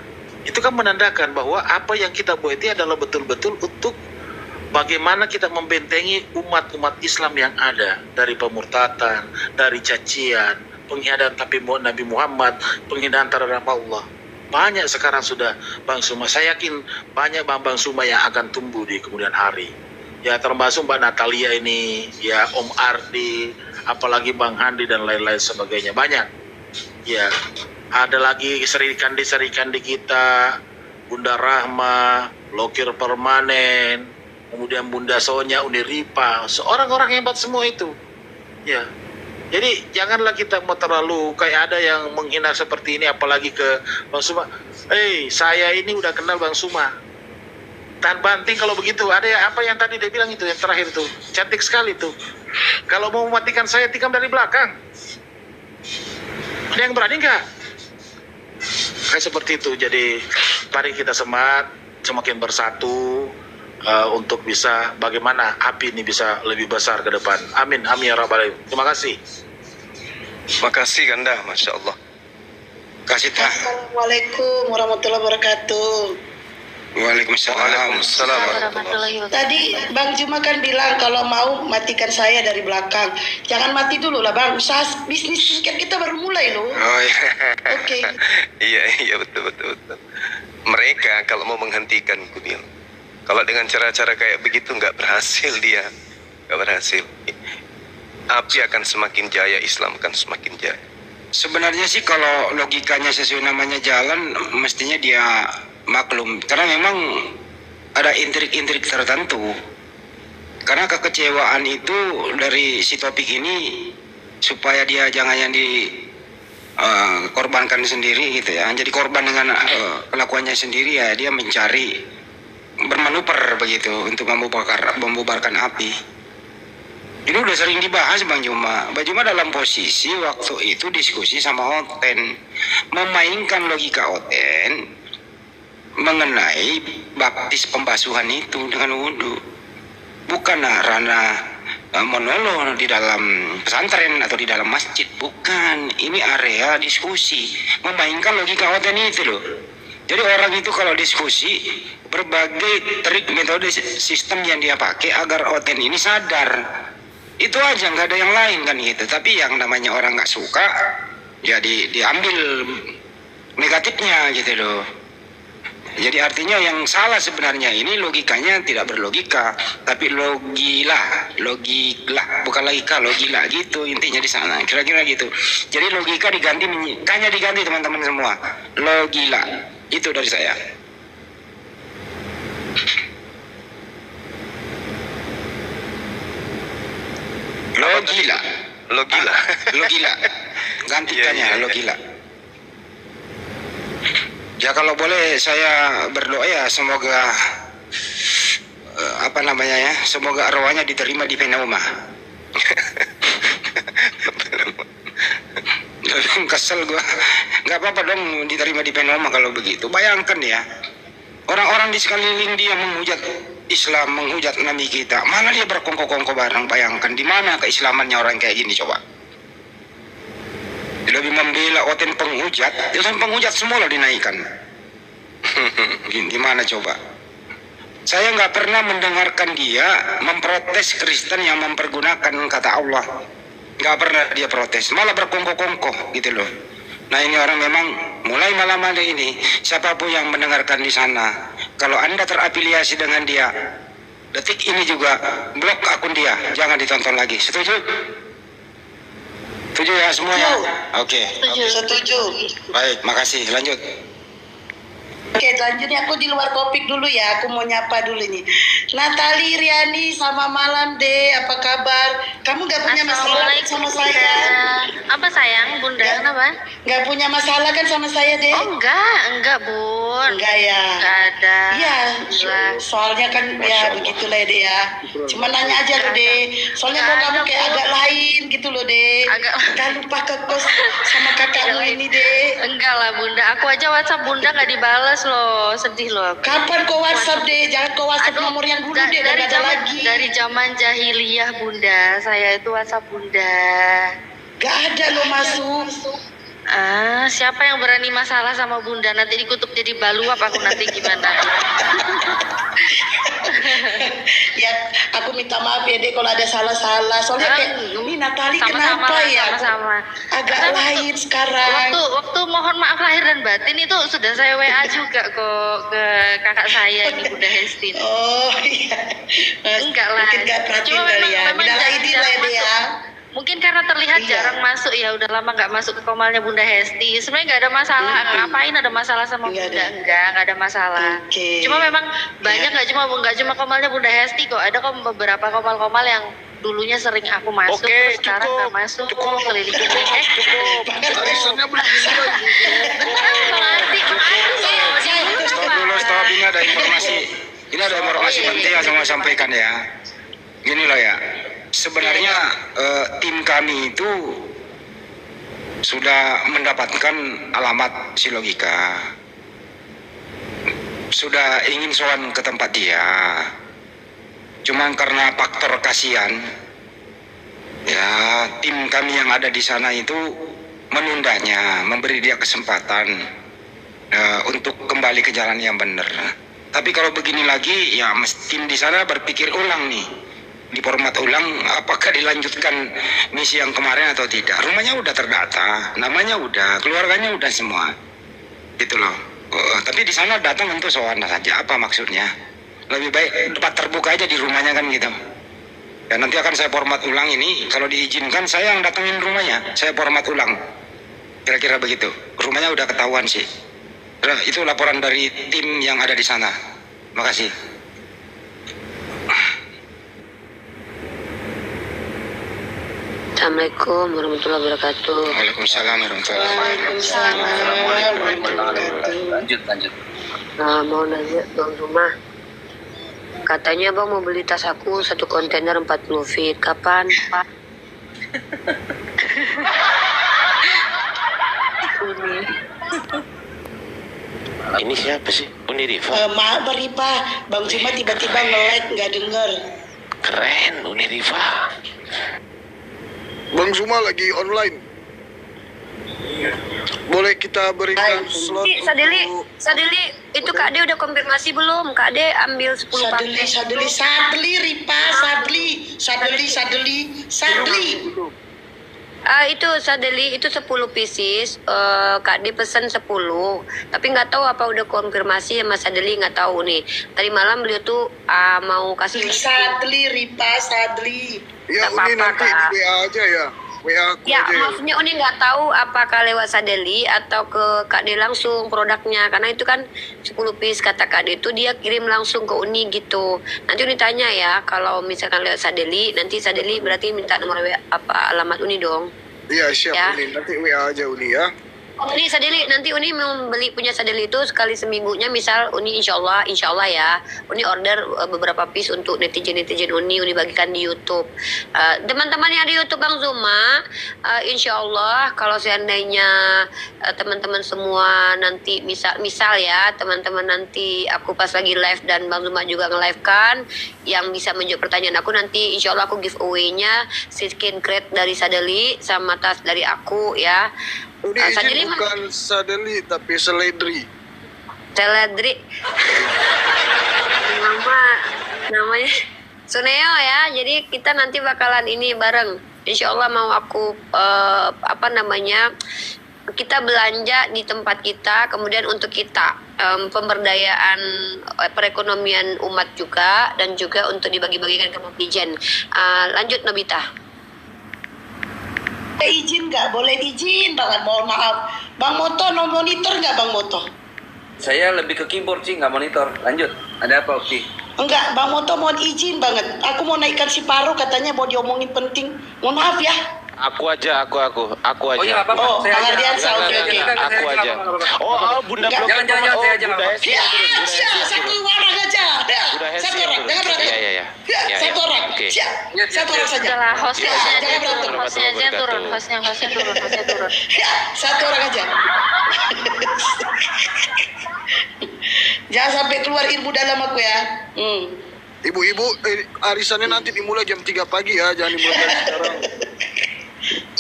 itu kan menandakan bahwa apa yang kita buat ini adalah betul-betul untuk bagaimana kita membentengi umat-umat Islam yang ada dari pemurtatan, dari cacian, penghinaan Nabi Muhammad, penghinaan terhadap Allah. Banyak sekarang sudah Bang Suma. Saya yakin banyak Bang Suma yang akan tumbuh di kemudian hari. Ya termasuk Mbak Natalia ini, ya Om Ardi, apalagi Bang Handi dan lain-lain sebagainya. Banyak. Ya, ada lagi serikandi kita, Bunda Rahma, Lokir Permanen, kemudian Bunda Sonya, Uniripa, seorang-orang hebat semua itu. Ya. Jadi janganlah kita mau terlalu kayak ada yang menghina seperti ini, apalagi ke Bang Suma. Saya ini udah kenal Bang Suma. Tahan banting kalau begitu. Ada ya, apa yang tadi dia bilang itu, yang terakhir itu. Cantik sekali tuh. Kalau mau mematikan saya, tikam dari belakang. Ada yang berani nggak? Kayak seperti itu. Jadi mari kita semangat, semakin bersatu, untuk bisa bagaimana api ini bisa lebih besar ke depan. Amin, amin ya rabbal alamin. Terima kasih. Makasih Ganda, Masya Allah. Kasih tak. Assalamualaikum warahmatullahi wabarakatuh. Waalaikumsalam. Waalaikumsalam. Warahmatullahi wabarakatuh. Tadi Bang Juma kan bilang kalau mau matikan saya dari belakang. Jangan mati dulu lah Bang. Usaha bisnis kan kita baru mulai loh. Oh iya. Oke. Iya betul. Mereka kalau mau menghentikan Kunil, kalau dengan cara-cara kayak begitu nggak berhasil dia, nggak berhasil. Api akan semakin jaya, Islam akan semakin jaya. Sebenarnya sih kalau logikanya sesuai namanya jalan, mestinya dia maklum. Karena memang ada intrik-intrik tertentu. Karena kekecewaan itu dari si topik ini supaya dia jangan yang korbankan sendiri gitu ya. Jadi korban dengan kelakuannya sendiri ya, dia mencari bermanuver begitu untuk membubarkan api. Ini udah sering dibahas Bang Juma. Bang Juma dalam posisi waktu itu diskusi sama Oten, memainkan logika Oten mengenai baptis pembasuhan itu dengan wudhu. Bukan ranah monolog di dalam pesantren atau di dalam masjid, bukan. Ini area diskusi, memainkan logika Oten itu loh. Jadi orang itu kalau diskusi, berbagai trik, metode, sistem yang dia pakai agar Oten ini sadar. Itu aja, nggak ada yang lain kan gitu. Tapi yang namanya orang nggak suka, jadi diambil negatifnya gitu loh. Jadi artinya yang salah sebenarnya ini logikanya tidak berlogika, tapi logila, bukan logika, logila gitu intinya di sana. Kira-kira gitu. Jadi logika diganti, hanya diganti teman-teman semua. Logila. Itu dari saya. Logila. Logila. Gantikannya Iya. logila. Ya kalau boleh saya berdoa ya semoga semoga arwahnya diterima di Penauma. Kesel gua. Nggak apa-apa dong diterima di Penauma kalau begitu. Bayangkan ya, orang-orang di sekeliling dia menghujat Islam, menghujat Nabi kita, malah dia berkongko-kongko bareng. Bayangkan di mana keislamannya orang kayak gini coba. Lebih membela Oten penghujat, penghujat semua lo dinaikkan. Gimana coba? Saya nggak pernah mendengarkan dia memprotes Kristen yang mempergunakan kata Allah. Nggak pernah dia protes, malah berkongko-kongko gitu loh. Nah ini orang memang mulai malam hari ini, siapapun yang mendengarkan di sana, kalau Anda terafiliasi dengan dia, detik ini juga blok akun dia, jangan ditonton lagi. Setuju? Setuju ya semuanya? Oke. Setuju. Baik, makasih. Lanjut. Oke, selanjutnya aku di luar topik dulu ya. Aku mau nyapa dulu nih. Natali, Riani, sama malam deh. Apa kabar? Kamu gak punya masalah sama saya? Apa sayang, Bunda? Ya. Kenapa? Gak punya masalah kan sama saya deh? Oh enggak Bun. Enggak ya? Enggak ada. Iya, Alhamdulillah. soalnya kan ya begitulah ya deh ya. Cuma nanya aja loh deh. Soalnya kok kamu kayak agak lain gitu loh deh. Gak lupa ke kos sama kakakmu ini deh. Enggak lah Bunda. Aku aja WhatsApp Bunda nggak dibales loh. Sedih loh aku. Kapan kau WhatsApp deh? Jangan kau WhatsApp nomor yang dulu deh. Gak ada lagi. Dari zaman jahiliyah Bunda. Saya itu WhatsApp Bunda. Gak ada lo masuk. Siapa yang berani masalah sama Bunda? Nanti dikutuk jadi balu apa aku nanti gimana? Ya, aku minta maaf ya deh kalau ada salah-salah. Soalnya kayak ini Natali Sama-sama kenapa lah, ya? sama-sama. Agak Karena lain sekarang. Waktu mohon maaf lahir dan batin itu sudah saya WA juga kok ke kakak saya ini Bunda Hestin. Oh iya. Enggak lah. Mungkin gak perhatiin Cuma kali ya. Minal aidin lah ya deh ya. Mungkin karena terlihat Iya. jarang masuk ya, udah lama nggak masuk ke komalnya Bunda Hesti. Sebenarnya nggak ada masalah. Ngapain ada masalah sama Nggak Bunda? ada. Nggak ada masalah. Oke. Cuma memang banyak Iya. nggak cuma komalnya Bunda Hesti kok. Ada kok beberapa komal-komal yang dulunya sering aku masuk, Oke, terus sekarang cukup. nggak masuk. Cukup. Keliling. Arisannya belum dimulai. Beneran Bang Arti, Stop. Ini ada informasi. Ini ada informasi penting yang saya mau sampaikan ya. Gini loh ya. Sebenarnya tim kami itu sudah mendapatkan alamat si Logika. Sudah ingin sowan ke tempat dia. Cuma karena faktor kasihan, ya tim kami yang ada di sana itu menundanya, memberi dia kesempatan untuk kembali ke jalan yang benar. Tapi kalau begini lagi, ya tim di sana berpikir ulang nih, di format ulang, apakah dilanjutkan misi yang kemarin atau tidak. Rumahnya udah terdata, namanya udah, keluarganya udah semua, gitu loh. Tapi di sana datang untuk sowan saja, apa maksudnya? Lebih baik tempat terbuka aja di rumahnya kan gitu. Ya nanti akan saya format ulang ini, kalau diizinkan saya yang datengin rumahnya, saya format ulang. Kira-kira begitu. Rumahnya udah ketahuan sih. Nah, itu laporan dari tim yang ada di sana. Makasih. Assalamualaikum warahmatullahi wabarakatuh. Waalaikumsalam warahmatullahi Lanjut. Mau nanya Bang Rumah. Katanya Bang mau beli tas aku 1 kontainer 40 feet. Kapan? Ini siapa sih? Uni Rifa. Maaf Ripa, Bang Zuma tiba-tiba nge-like nggak denger. Keren Uni Rifa. Bang Zuma lagi online. Boleh kita berikan slot Sadeli, untuk Sadeli, itu Kak De udah konfirmasi belum? Kak De ambil 10 paket. Sadli Ripa, Sadli. Itu Sadeli itu 10 pieces. Kak De pesan 10. Tapi nggak tahu apa udah konfirmasi sama Sadeli, nggak tahu nih. Tadi malam beliau tuh mau kasih Sadli Ripa, Sadli. ya Nggak Uni apa-apa, nanti Kak. di WA aja ya. WA aku Ya, aja ya. maksudnya Uni nggak tahu apakah lewat Sadeli atau ke Kak De langsung produknya. Karena itu kan 10 piece kata Kak De itu dia kirim langsung ke Uni gitu. Nanti Uni tanya ya, kalau misalkan lewat Sadeli, nanti Sadeli berarti minta nomor alamat Uni dong. Iya siap Ya. Uni, nanti WA aja Uni ya. Uni Sadeli, nanti Uni mau beli punya Sadeli itu sekali seminggunya, misal Uni insya Allah ya, Uni order beberapa piece untuk netizen Uni bagikan di YouTube. Teman-teman yang di YouTube Bang Zuma, insya Allah kalau seandainya teman-teman semua nanti misal ya, teman-teman nanti aku pas lagi live dan Bang Zuma juga nge-live kan, yang bisa menjawab pertanyaan aku nanti insya Allah aku giveaway-nya skin crate dari Sadeli sama tas dari aku ya. Uni Sadeli izin bukan Sadeli tapi Seledri. Teledri namanya Suneo ya. Jadi kita nanti bakalan ini bareng. Insya Allah mau aku kita belanja di tempat kita, kemudian untuk kita pemberdayaan perekonomian umat juga, dan juga untuk dibagi-bagikan ke netizen. Lanjut Nobita. Izin nggak? Boleh izin banget, mohon maaf. Bang Moto, no monitor nggak Bang Moto? Saya lebih ke keyboard sih, nggak monitor. Lanjut. Ada apa, Ukti? Enggak, Bang Moto mohon izin banget. Aku mau naikkan si Paro, katanya mau diomongin penting. Mohon maaf ya. Aku aja. Oh iya, apa-apa. Oh, Saya Bang aja. Ardiansa, oke. Aku aja. Oh, Bunda Jangan, belum. jangan, saya aja. Bunda Hesti Ya, yang turun. Bunda siap, Hesti yang satu turun. orang aja. Ya, Bunda Hesti satu yang orang, turun. jangan berantem. Iya. Ya, Ya, satu ya. orang. Oke. Siap, satu orang saja. Udahlah, hostnya Ya, aja jangan yang berantem. turun, hostnya aja yang turun, hostnya turun. Ya, satu orang aja. Jangan sampai keluar ilmu dalam aku ya. Ibu-ibu, arisannya nanti dimulai jam 3 pagi ya, jangan dimulai dari sekarang.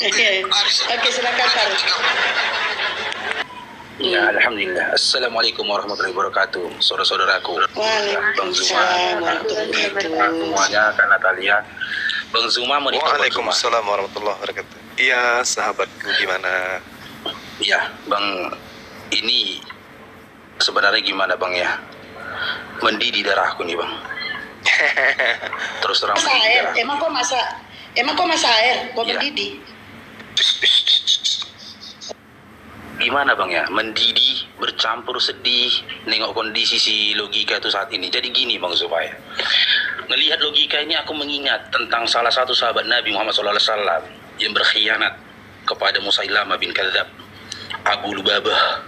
Oke, silakan Pak. Ya, Alhamdulillah. Assalamualaikum warahmatullahi wabarakatuh. Saudara-saudaraku, Bang Zuma, Waalaikumsalam warahmatullahi wabarakatuh. semuanya, Kak Natalia. Bang Zuma mau ditanya, Bang Zuma. Waalaikumsalam warahmatullahi wabarakatuh. Iya, sahabatku gimana? Ya, Bang, ini sebenarnya gimana, Bang ya? Mendidih darahku nih, Bang. Terus terang Masa mendidih air? darah. Emang kok masa air? Kok Iya. mendidih? Gimana, Bang ya? Mendidih, bercampur sedih, nengok kondisi si logika itu saat ini. Jadi gini, Bang Zuma ya. Ngelihat logika ini aku mengingat tentang salah satu sahabat Nabi Muhammad SAW yang berkhianat kepada Musailamah bin Kadzab, Abu Lubabah,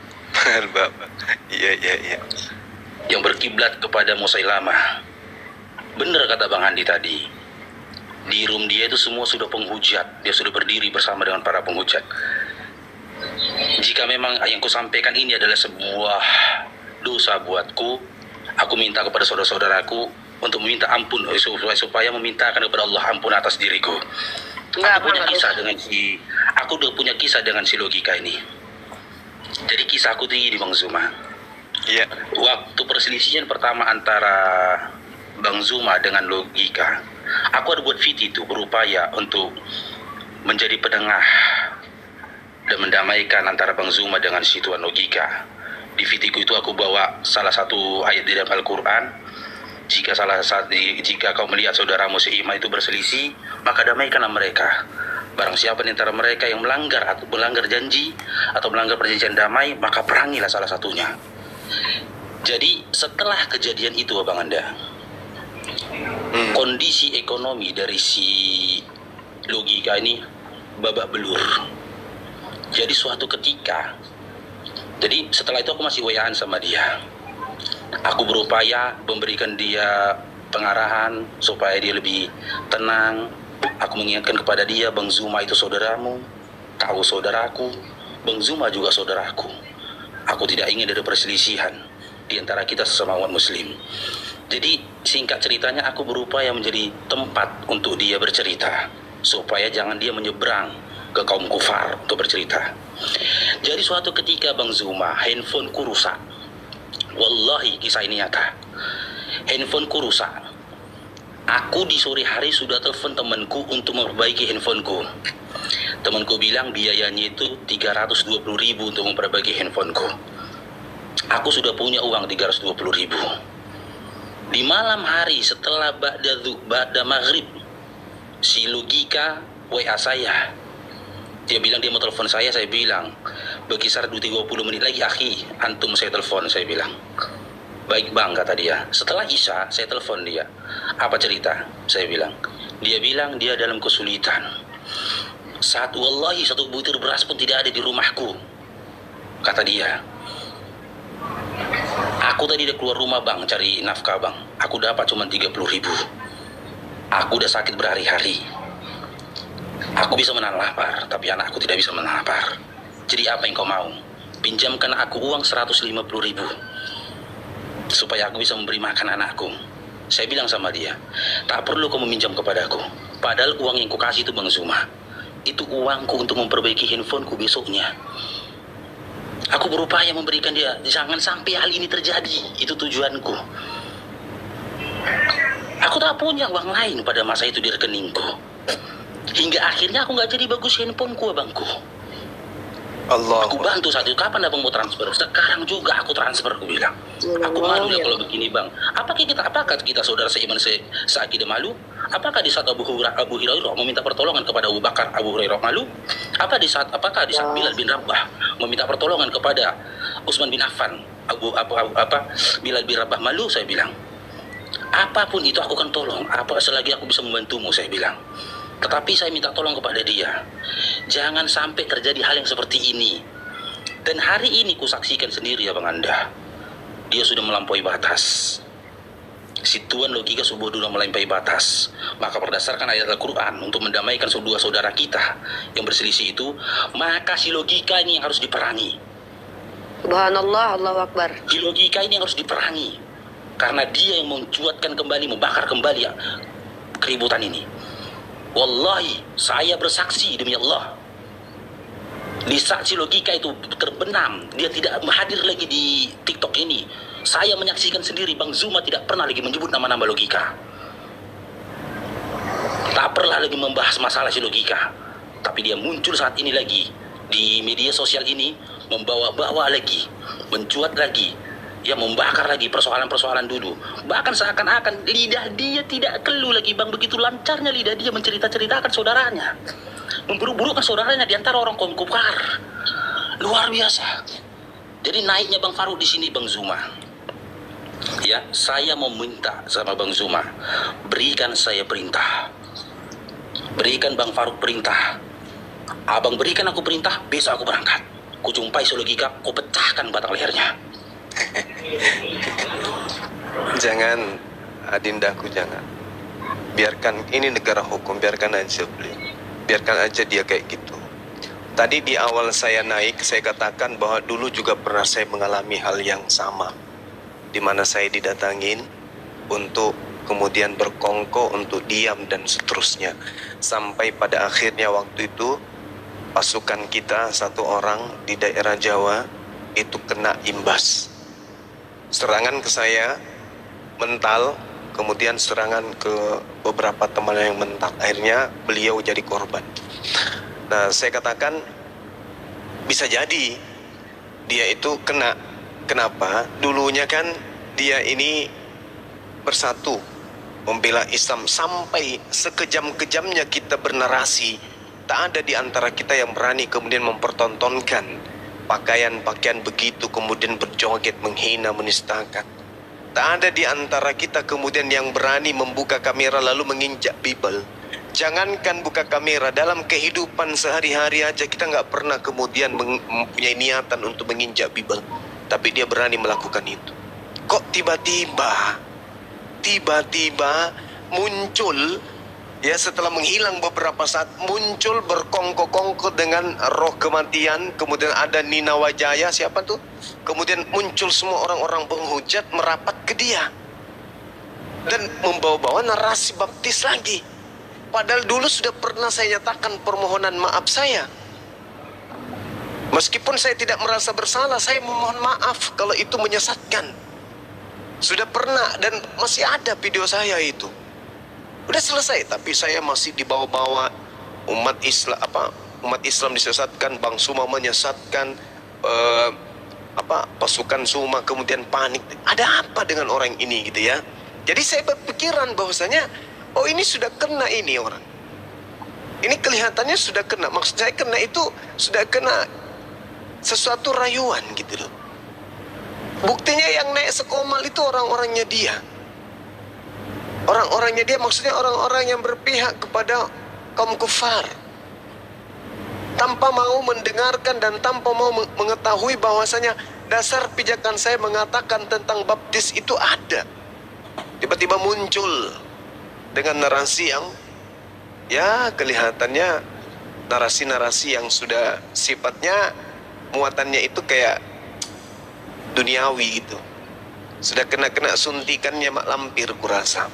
Iya. yang berkiblat kepada Musailamah. Benar kata Bang Andi tadi. Di room dia itu semua sudah penghujat. Dia sudah berdiri bersama dengan para penghujat. Jika memang yang kusampaikan ini adalah sebuah dosa buatku, aku minta kepada saudara-saudaraku untuk meminta ampun supaya memintakan kepada Allah ampun atas diriku. Aku udah punya kisah dengan si logika ini. Jadi kisahku tuh ini, Bang Zuma. Iya. Waktu perselisihan pertama antara Bang Zuma dengan logika, aku ada buat VT itu berupaya untuk menjadi penengah dan mendamaikan antara Bang Zuma dengan si tuan logika. Di VT ku itu aku bawa salah satu ayat di dalam Al-Quran. Jika kau melihat saudaramu seimam itu berselisih, maka damaikanlah mereka. Barang siapa di antara mereka yang melanggar janji atau melanggar perjanjian damai, maka perangilah salah satunya. Jadi setelah kejadian itu, Abang Anda, kondisi ekonomi dari si logika ini babak belur. Jadi suatu ketika, jadi setelah itu aku masih WA-an sama dia. Aku berupaya memberikan dia pengarahan supaya dia lebih tenang. Aku mengingatkan kepada dia, Bang Zuma itu saudaramu, kau saudaraku, Bang Zuma juga saudaraku. Aku tidak ingin ada perselisihan di antara kita sesama umat muslim. Jadi singkat ceritanya, aku berupaya menjadi tempat untuk dia bercerita supaya jangan dia menyeberang ke kaum kufar untuk bercerita. Jadi suatu ketika, Bang Zuma, handphoneku rusak. Wallahi kisah ini nyata. Handphoneku rusak. Aku di sore hari sudah telepon temanku untuk memperbaiki handphoneku. Temanku bilang biayanya itu 320.000 untuk memperbaiki handphoneku. Aku sudah punya uang 320.000. Di malam hari setelah ba'da maghrib, si logika WA saya. Dia bilang dia mau telepon saya bilang berkisar 30 menit lagi, akhi, antum saya telepon, saya bilang. Baik bang, kata dia. Setelah Isya, saya telepon dia. Apa cerita? Saya bilang. Dia bilang dia dalam kesulitan. Wallahi satu butir beras pun tidak ada di rumahku, kata dia. Aku tadi udah keluar rumah bang, cari nafkah bang. Aku dapat cuma 30.000. Aku udah sakit berhari-hari. Aku bisa menahan lapar, tapi anakku tidak bisa menahan lapar. Jadi apa yang kau mau? Pinjamkan aku uang 150.000 supaya aku bisa memberi makan anakku. Saya bilang sama dia, tak perlu kau meminjam kepadaku. Padahal uang yang kau kasih itu Bang Zuma, itu uangku untuk memperbaiki handphoneku besoknya. Aku berupaya memberikan dia, jangan sampai hal ini terjadi. Itu tujuanku. Aku tak punya uang lain pada masa itu di rekeningku. Hingga akhirnya aku nggak jadi bagus handphoneku, abangku. Allah. Aku bantu saat itu. Kapan abang mau transfer? Sekarang juga aku transfer, aku bilang. Aku malu ya kalau begini bang. Apakah kita saudara seiman seakidah malu? Apakah di saat Abu Hurairah meminta pertolongan kepada Abu Bakar, Abu Hurairah malu? Apakah di saat Bilal bin Rabah meminta pertolongan kepada Utsman bin Affan, Bilal bin Rabah malu, saya bilang. Apapun itu aku akan tolong, apa selagi aku bisa membantumu, saya bilang. Tetapi saya minta tolong kepada dia, jangan sampai terjadi hal yang seperti ini. Dan hari ini kusaksikan sendiri ya Bang Anda, dia sudah melampaui batas. Si Tuan logika sudah melampaui batas. Maka berdasarkan ayat Al-Quran, untuk mendamaikan dua saudara kita yang berselisih itu, maka si logika ini yang harus diperangi. Subhanallah, Allahu Akbar. Si logika ini yang harus diperangi, karena dia yang mencuatkan kembali, membakar kembali ya, keributan ini. Wallahi, saya bersaksi demi Allah, di saat si logika itu terbenam, dia tidak hadir lagi di TikTok ini, saya menyaksikan sendiri Bang Zuma tidak pernah lagi menyebut nama-nama logika. Tak pernah lagi membahas masalah si logika. Tapi dia muncul saat ini lagi di media sosial ini, membawa-bawa lagi, mencuat lagi, ya membakar lagi persoalan-persoalan dulu. Bahkan seakan-akan lidah dia tidak keluh lagi Bang, begitu lancarnya lidah dia mencerita-ceritakan saudaranya, memburuk-burukkan saudaranya di antara orang kaum kufar. Luar biasa. Jadi naiknya Bang Faruk di sini Bang Zuma. Ya, saya mau minta sama Bang Zuma, berikan saya perintah. Berikan Bang Faruk perintah. Abang berikan aku perintah, besok aku berangkat. Ku jumpai Logika, ku pecahkan batang lehernya. Jangan, adindaku, jangan. Biarkan, ini negara hukum, biarkan aja beliau. Biarkan aja dia kayak gitu. Tadi di awal saya naik, saya katakan bahwa dulu juga pernah saya mengalami hal yang sama, di mana saya didatangin untuk kemudian berkongko untuk diam dan seterusnya. Sampai pada akhirnya waktu itu pasukan kita satu orang di daerah Jawa itu kena imbas. Serangan ke saya mental, kemudian serangan ke beberapa teman yang mental. Akhirnya beliau jadi korban. Nah, saya katakan bisa jadi dia itu kena. Kenapa? Dulunya kan dia ini bersatu membela Islam, sampai sekejam-kejamnya kita bernarasi. Tak ada di antara kita yang berani kemudian mempertontonkan pakaian-pakaian begitu, kemudian berjoget, menghina, menistakan. Tak ada di antara kita kemudian yang berani membuka kamera lalu menginjak Bible. Jangankan buka kamera, dalam kehidupan sehari-hari aja kita nggak pernah kemudian mempunyai niatan untuk menginjak Bible. Tapi dia berani melakukan itu. Kok tiba-tiba muncul, ya setelah menghilang beberapa saat, muncul berkongko-kongko dengan roh kematian. Kemudian ada Nina Wajaya, siapa tuh? Kemudian muncul semua orang-orang penghujat merapat ke dia dan membawa-bawa narasi baptis lagi. Padahal dulu sudah pernah saya nyatakan permohonan maaf saya. Meskipun saya tidak merasa bersalah, saya memohon maaf kalau itu menyesatkan. Sudah pernah dan masih ada video saya itu. Udah selesai, tapi saya masih dibawa-bawa. Umat Islam disesatkan, Bang Suma menyesatkan, pasukan Suma kemudian panik. Ada apa dengan orang ini gitu ya? Jadi saya berpikiran bahwasanya, oh ini sudah kena ini orang. Ini kelihatannya sudah kena. Maksud saya kena itu sudah kena sesuatu rayuan gitu loh. Buktinya yang naik sekomal itu orang-orangnya dia. Orang-orangnya dia, maksudnya orang-orang yang berpihak kepada kaum kufar, tanpa mau mendengarkan dan tanpa mau mengetahui bahwasanya dasar pijakan saya mengatakan tentang baptis itu ada. Tiba-tiba muncul dengan narasi yang ya kelihatannya narasi-narasi yang sudah sifatnya muatannya itu kayak duniawi gitu. Sudah kena suntikannya mak lampir kurasa.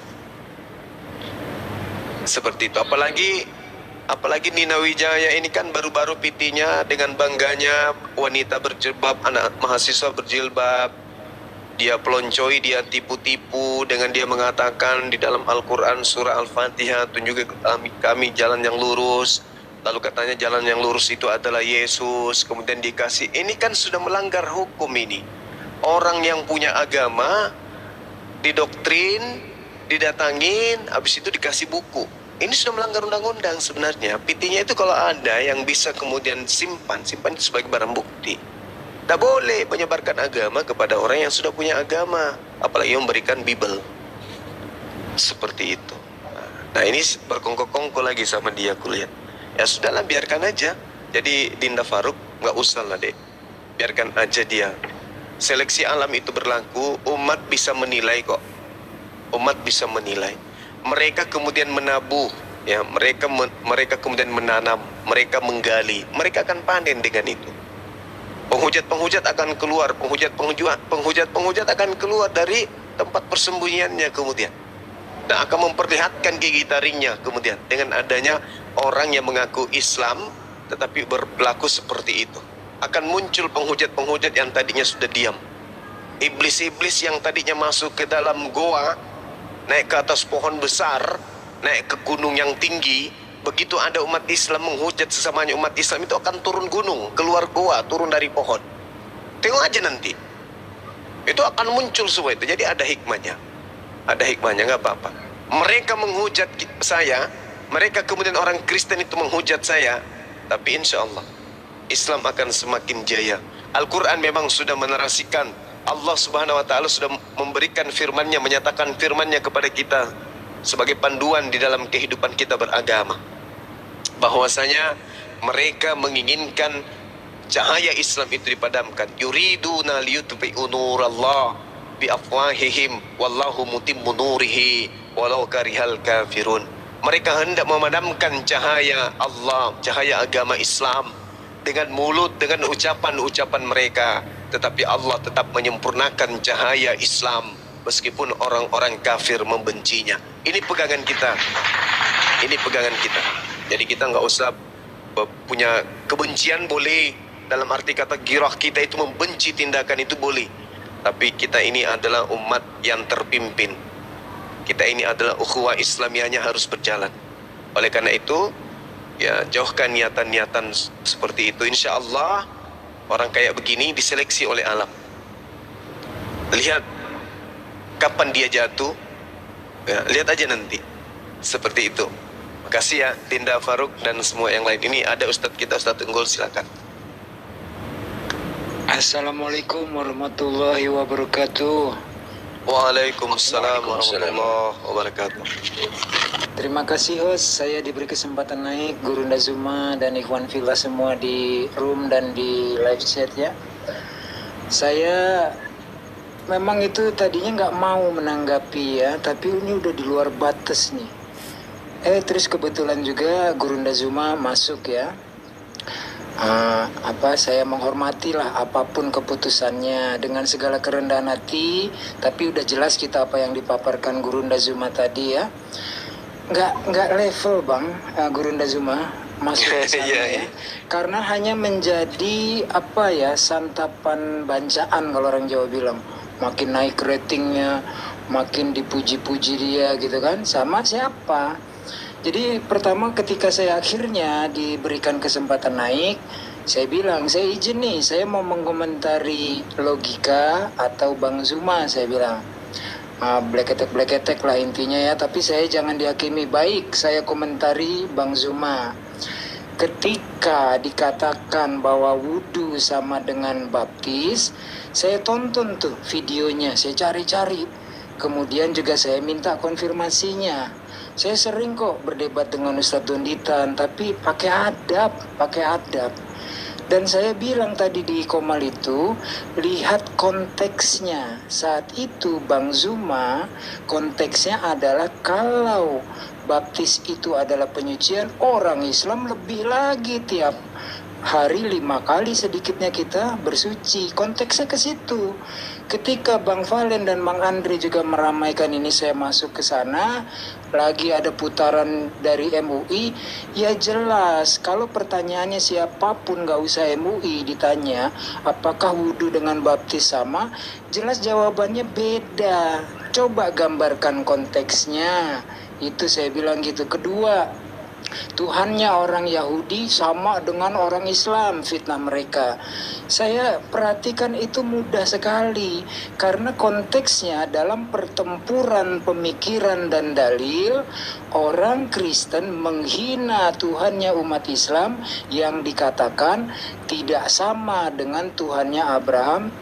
Seperti itu. Apalagi Nina Wijaya ini kan baru-baru pitinya dengan bangganya wanita berjilbab, anak mahasiswa berjilbab. Dia peloncoi, dia tipu-tipu dengan dia mengatakan di dalam Al-Quran surah Al-Fatihah, tunjuki kami jalan yang lurus. Lalu katanya jalan yang lurus itu adalah Yesus. Kemudian dikasih, ini kan sudah melanggar hukum ini. Orang yang punya agama didoktrin, didatangin, habis itu dikasih buku. Ini sudah melanggar undang-undang sebenarnya. Pitinya itu kalau ada yang bisa kemudian simpan itu sebagai barang bukti. Tak boleh menyebarkan agama kepada orang yang sudah punya agama, apalagi memberikan Bible. Seperti itu. Nah ini berkongkol-kongkol lagi sama dia, kulihat. Ya sudahlah, biarkan aja. Jadi Dinda Faruk, nggak usah lah dek, biarkan aja dia. Seleksi alam itu berlaku, umat bisa menilai kok. Umat bisa menilai. Mereka kemudian menabuh, ya, mereka kemudian menanam, mereka menggali, mereka akan panen dengan itu. Penghujat-penghujat akan keluar, penghujat akan keluar dari tempat persembunyiannya kemudian. Dan akan memperlihatkan gigi taringnya kemudian dengan adanya orang yang mengaku Islam tetapi berlaku seperti itu. Akan muncul penghujat-penghujat yang tadinya sudah diam. Iblis-iblis yang tadinya masuk ke dalam goa, naik ke atas pohon besar, naik ke gunung yang tinggi. Begitu ada umat Islam menghujat sesamanya umat Islam, itu akan turun gunung, keluar goa, turun dari pohon. Tengok aja nanti. Itu akan muncul semua itu. Jadi ada hikmahnya. Ada hikmahnya, nggak apa-apa. Mereka menghujat saya, mereka kemudian orang Kristen itu menghujat saya, tapi insya Allah Islam akan semakin jaya. Al-Quran memang sudah menarasikan, Allah Subhanahu Wa Taala sudah memberikan firman-Nya, menyatakan firman-Nya kepada kita sebagai panduan di dalam kehidupan kita beragama, bahwasanya mereka menginginkan cahaya Islam itu dipadamkan. Yuriduna liyutfi'u nurallah bi afwahihim wallahu mutimmu nurihi walau karihal kafirun. Mereka hendak memadamkan cahaya Allah, cahaya agama Islam dengan mulut, dengan ucapan-ucapan mereka, tetapi Allah tetap menyempurnakan cahaya Islam meskipun orang-orang kafir membencinya. Ini pegangan kita. Ini pegangan kita. Jadi kita nggak usah punya kebencian, boleh. Dalam arti kata girah kita itu membenci tindakan itu boleh. Tapi kita ini adalah umat yang terpimpin. Kita ini adalah ukhuwah Islamiyahnya harus berjalan. Oleh karena itu, ya jauhkan niatan-niatan seperti itu. Insya Allah orang kayak begini diseleksi oleh alam. Lihat kapan dia jatuh, ya, lihat aja nanti. Seperti itu. Makasih ya Dinda Faruk dan semua yang lain. Ini ada Ustadz kita, Ustadz Unggul, silakan. Assalamualaikum warahmatullahi wabarakatuh. Waalaikumsalam warahmatullahi wabarakatuh. Terima kasih host, saya diberi kesempatan naik, Gurunda Zuma dan Ikhwan Fillah semua di room dan di live chat ya. Saya memang itu tadinya nggak mau menanggapi ya, tapi ini udah di luar batas nih. Terus kebetulan juga Gurunda Zuma masuk ya. Saya menghormati lah apapun keputusannya dengan segala kerendahan hati, tapi udah jelas kita apa yang dipaparkan Gurunda Zuma tadi ya. Nggak level bang, Gurunda Zuma masuk ke sana ya. Karena hanya menjadi santapan bancaan kalau orang Jawa bilang. Makin naik ratingnya, makin dipuji-puji dia gitu kan. Sama siapa? Jadi pertama ketika saya akhirnya diberikan kesempatan naik, saya bilang, saya izin nih, saya mau mengomentari logika atau Bang Zuma, saya bilang. Bleketek lah intinya ya, tapi saya jangan dihakimi. Baik, saya komentari Bang Zuma. Ketika dikatakan bahwa wudhu sama dengan baptis, saya tonton tuh videonya, saya cari-cari. Kemudian juga saya minta konfirmasinya. Saya sering kok berdebat dengan Ustadz Donditan, tapi pakai adab. Dan saya bilang tadi di Komal itu, lihat konteksnya. Saat itu Bang Zuma, konteksnya adalah kalau baptis itu adalah penyucian, orang Islam lebih lagi tiap hari 5 kali sedikitnya kita bersuci. Konteksnya ke situ. Ketika Bang Valen dan Bang Andre juga meramaikan ini, saya masuk ke sana, lagi ada putaran dari MUI, ya jelas kalau pertanyaannya siapapun, gak usah MUI ditanya apakah wudhu dengan baptis sama, jelas jawabannya beda. Coba gambarkan konteksnya, itu saya bilang gitu. Kedua, Tuhannya orang Yahudi sama dengan orang Islam, fitnah mereka. Saya perhatikan itu mudah sekali karena konteksnya dalam pertempuran pemikiran dan dalil, orang Kristen menghina Tuhannya umat Islam yang dikatakan tidak sama dengan Tuhannya Abraham,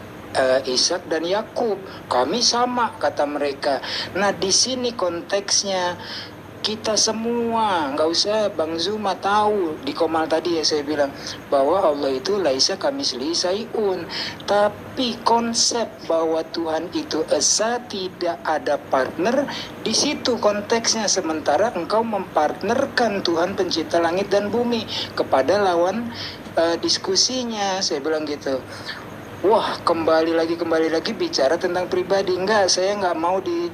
Ishak dan Yakub. Kami sama, kata mereka. Nah, di sini konteksnya kita semua, nggak usah Bang Zuma tahu di Komal tadi ya saya bilang bahwa Allah itu laisa kamislihi syai'un, tapi konsep bahwa Tuhan itu esa, tidak ada partner, di situ konteksnya. Sementara engkau mempartnerkan Tuhan pencipta langit dan bumi kepada lawan diskusinya, saya bilang gitu. Wah, kembali lagi bicara tentang pribadi. Enggak, saya nggak mau di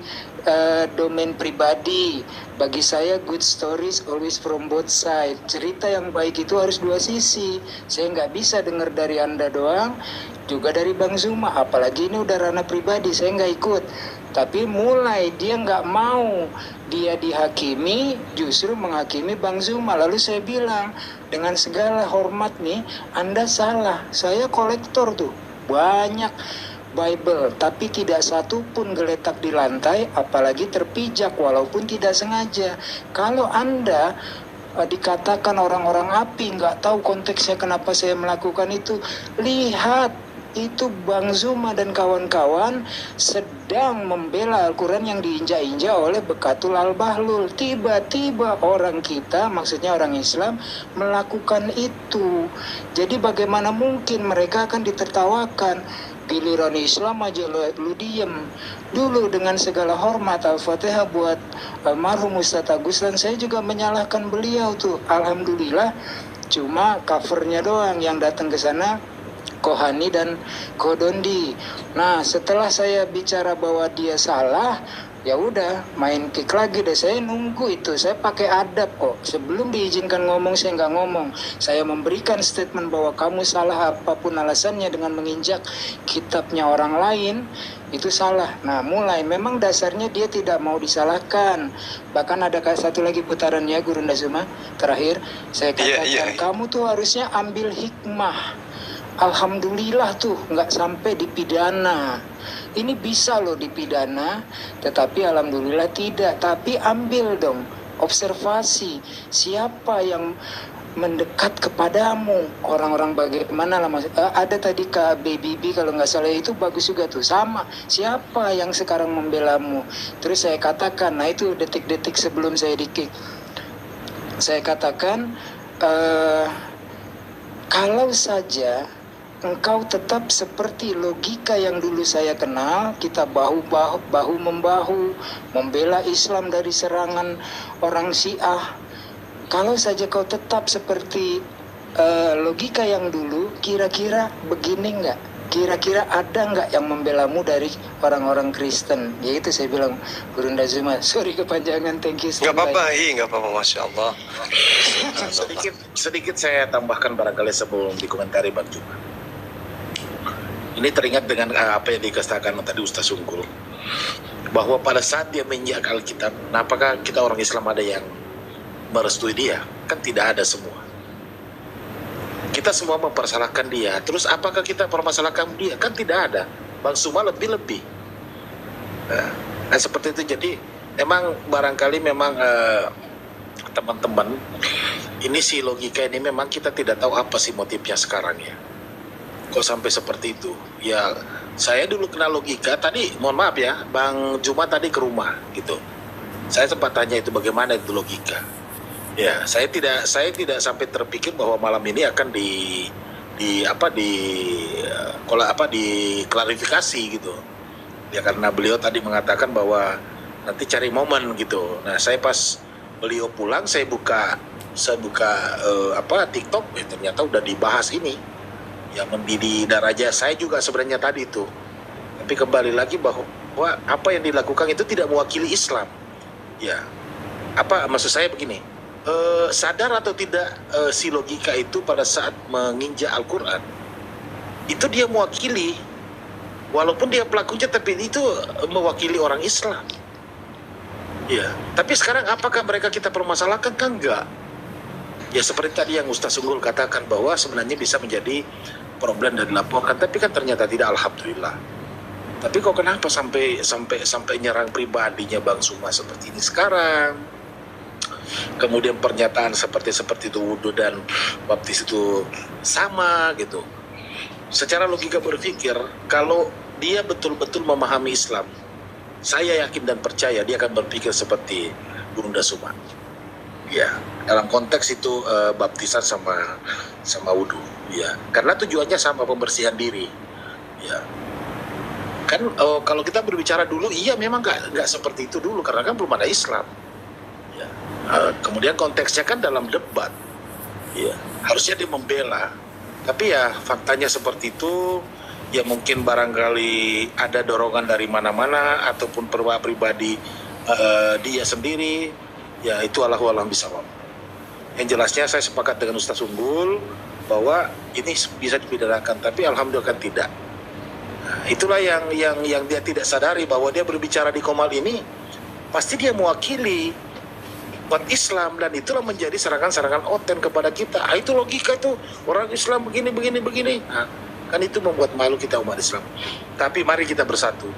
domain pribadi. Bagi saya good stories always from both side. Cerita yang baik itu harus dua sisi. Saya nggak bisa dengar dari Anda doang, juga dari Bang Zuma. Apalagi ini udah ranah pribadi, saya nggak ikut. Tapi mulai dia nggak mau dia dihakimi, justru menghakimi Bang Zuma. Lalu saya bilang, dengan segala hormat nih, Anda salah. Saya kolektor tuh, banyak Bible, tapi tidak satu pun geletak di lantai, apalagi terpijak walaupun tidak sengaja. Kalau Anda dikatakan orang-orang api, nggak tahu konteksnya kenapa saya melakukan itu, lihat itu Bang Zuma dan kawan-kawan sedang membela Al-Quran yang diinjak-injak oleh Bekatul Al-Bahlul. Tiba-tiba orang kita, maksudnya orang Islam, melakukan itu. Jadi bagaimana mungkin mereka akan ditertawakan? Giliran Islam aja lu diem. Dulu dengan segala hormat, Al-Fatihah buat almarhum Ustadz Agus, dan saya juga menyalahkan beliau tuh. Alhamdulillah cuma covernya doang yang datang ke sana, Kohani dan Kodondi. Nah, setelah saya bicara bahwa dia salah, ya udah main kick lagi deh. Saya nunggu itu, saya pakai adab kok. Sebelum diizinkan ngomong saya nggak ngomong. Saya memberikan statement bahwa kamu salah apapun alasannya dengan menginjak kitabnya orang lain, itu salah. Nah, mulai memang dasarnya dia tidak mau disalahkan. Bahkan ada satu lagi putarannya Guru Ndazuma terakhir, saya katakan kamu tuh harusnya ambil hikmah. Alhamdulillah tuh nggak sampai dipidana. Ini bisa loh dipidana, tetapi alhamdulillah tidak. Tapi ambil dong observasi siapa yang mendekat kepadamu, orang-orang bagaimana lah. Ada tadi Kak BBB kalau nggak salah, itu bagus juga tuh, sama siapa yang sekarang membelamu. Terus saya katakan, nah itu detik-detik sebelum saya di-kick, saya katakan kalau saja engkau tetap seperti logika yang dulu saya kenal, kita bahu-membahu membela Islam dari serangan orang Syiah. Kalau saja kau tetap seperti logika yang dulu, kira-kira begini nggak? Kira-kira ada nggak yang membelamu dari orang-orang Kristen? Ya itu saya bilang, Guru Ndazuma. Sorry kepanjangan, thank you. Nggak apa-apa, nggak apa-apa, Masya Allah. sedikit saya tambahkan barangkali sebelum dikomentari Bang Zuma. Ini teringat dengan apa yang dikatakan tadi Ustaz Unggul, bahwa pada saat dia menginjak Alkitab, nah apakah kita orang Islam ada yang merestui dia? Kan tidak ada semua. Kita semua mempersalahkan dia. Terus apakah kita permasalahkan dia? Kan tidak ada. Bang Zuma lebih-lebih. Nah, seperti itu. Jadi memang barangkali memang teman-teman, ini si logika ini memang kita tidak tahu apa sih motifnya sekarang ya. Kok sampai seperti itu? Ya, saya dulu kenal logika. Tadi, mohon maaf ya, Bang Zuma tadi ke rumah gitu. Saya sempat tanya itu bagaimana itu logika. Ya, saya tidak sampai terpikir bahwa malam ini akan diklarifikasi gitu. Ya karena beliau tadi mengatakan bahwa nanti cari momen gitu. Nah, saya pas beliau pulang, saya buka TikTok, ternyata udah dibahas ini. Ya mendidih daraja saya juga sebenarnya tadi itu. Tapi kembali lagi bahwa apa yang dilakukan itu tidak mewakili Islam. Ya, apa maksud saya begini? Sadar atau tidak si logika itu pada saat menginjak Al-Quran itu dia mewakili, walaupun dia pelakunya tapi itu mewakili orang Islam. Ya, tapi sekarang apakah mereka kita permasalahkan? Kan enggak. Ya seperti tadi yang Ustaz Unggul katakan bahwa sebenarnya bisa menjadi problem dan dilaporkan, tapi kan ternyata tidak, alhamdulillah. Tapi kok kenapa sampai nyerang pribadinya Bang Zuma seperti ini sekarang? Kemudian pernyataan seperti itu wudhu dan baptis itu sama gitu. Secara logika berpikir, kalau dia betul-betul memahami Islam, saya yakin dan percaya dia akan berpikir seperti Gurunda Zuma. Ya, dalam konteks itu baptisan sama wudhu, ya. Karena tujuannya sama, pembersihan diri. Ya. Kan kalau kita berbicara dulu, iya memang nggak seperti itu dulu karena kan belum ada Islam. Ya. Kemudian konteksnya kan dalam debat. Ya, harusnya dia membela. Tapi ya faktanya seperti itu, ya mungkin barangkali ada dorongan dari mana-mana ataupun pribadi dia sendiri. Ya itu Allahu a'lam bishawab. Yang jelasnya saya sepakat dengan Ustaz Unggul bahwa ini bisa dipidanakan, tapi alhamdulillah kan tidak. Nah, itulah yang dia tidak sadari, bahwa dia berbicara di Qomal ini pasti dia mewakili umat Islam, dan itulah menjadi serangan-serangan oten kepada kita. Itu logika itu, orang Islam begini. Nah, kan itu membuat malu kita umat Islam. Tapi mari kita bersatu.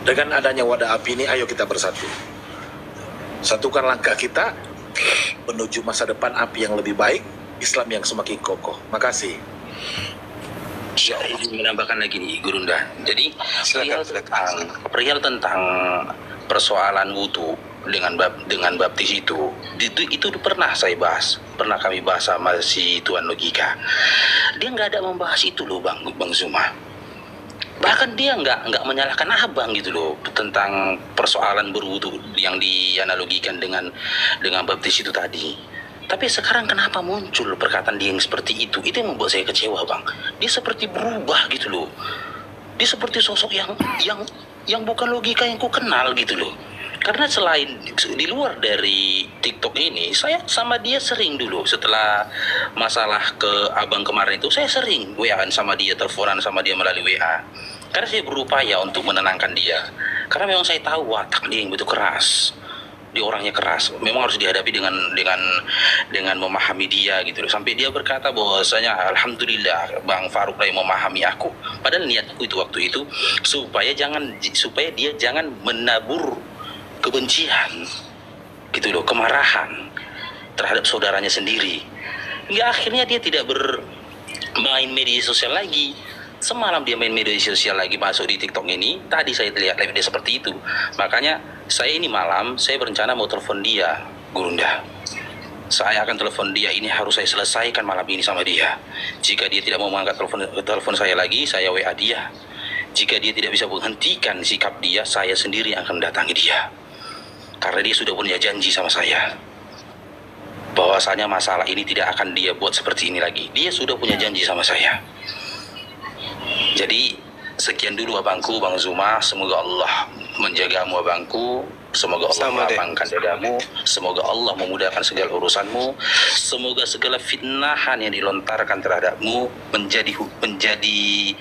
Dengan adanya wadah api ini, ayo kita bersatu. Satukan langkah kita menuju masa depan api yang lebih baik, Islam yang semakin kokoh. Makasih. Saya ingin menambahkan lagi nih Gurunda. Jadi perihal tentang persoalan wudhu dengan baptis itu pernah saya bahas, pernah kami bahas sama si Tuan Logika. Dia nggak ada membahas itu loh Bang Zuma. Bahkan dia nggak menyalahkan abang gitu loh tentang persoalan berwudu yang dianalogikan dengan baptis itu tadi. Tapi sekarang kenapa muncul perkataan dia yang seperti itu? Itu yang membuat saya kecewa Bang. Dia seperti berubah gitu loh. Dia seperti sosok yang bukan logika yang ku kenal gitu loh. Karena selain di luar dari TikTok ini, saya sama dia sering dulu setelah masalah ke abang kemarin itu, saya sering WA-an sama dia, teleponan sama dia melalui WA. Karena saya berupaya untuk menenangkan dia. Karena memang saya tahu watak dia yang begitu keras. Dia orangnya keras. Memang harus dihadapi dengan memahami dia gitu loh. Sampai dia berkata bahwasanya alhamdulillah Bang Faruk yang memahami aku. Padahal niatku itu waktu itu supaya dia jangan menabur kebencian gitu loh, kemarahan terhadap saudaranya sendiri. Hingga akhirnya dia tidak bermain media sosial lagi. Semalam dia main media sosial lagi, masuk di TikTok ini. Tadi saya lihat live dia seperti itu. Makanya saya ini malam saya berencana mau telepon dia, Gurunda. Saya akan telepon dia, ini harus saya selesaikan malam ini sama dia. Jika dia tidak mau mengangkat telepon saya lagi, saya WA dia. Jika dia tidak bisa menghentikan sikap dia, saya sendiri akan mendatangi dia. Karena dia sudah punya janji sama saya bahwasanya masalah ini tidak akan dia buat seperti ini lagi. Dia sudah punya janji sama saya. Jadi sekian dulu abangku Bang Zuma. Semoga Allah menjagamu abangku. Semoga Allah melapangkan dadamu. Semoga Allah memudahkan segala urusanmu. Semoga segala fitnahan yang dilontarkan terhadapmu menjadi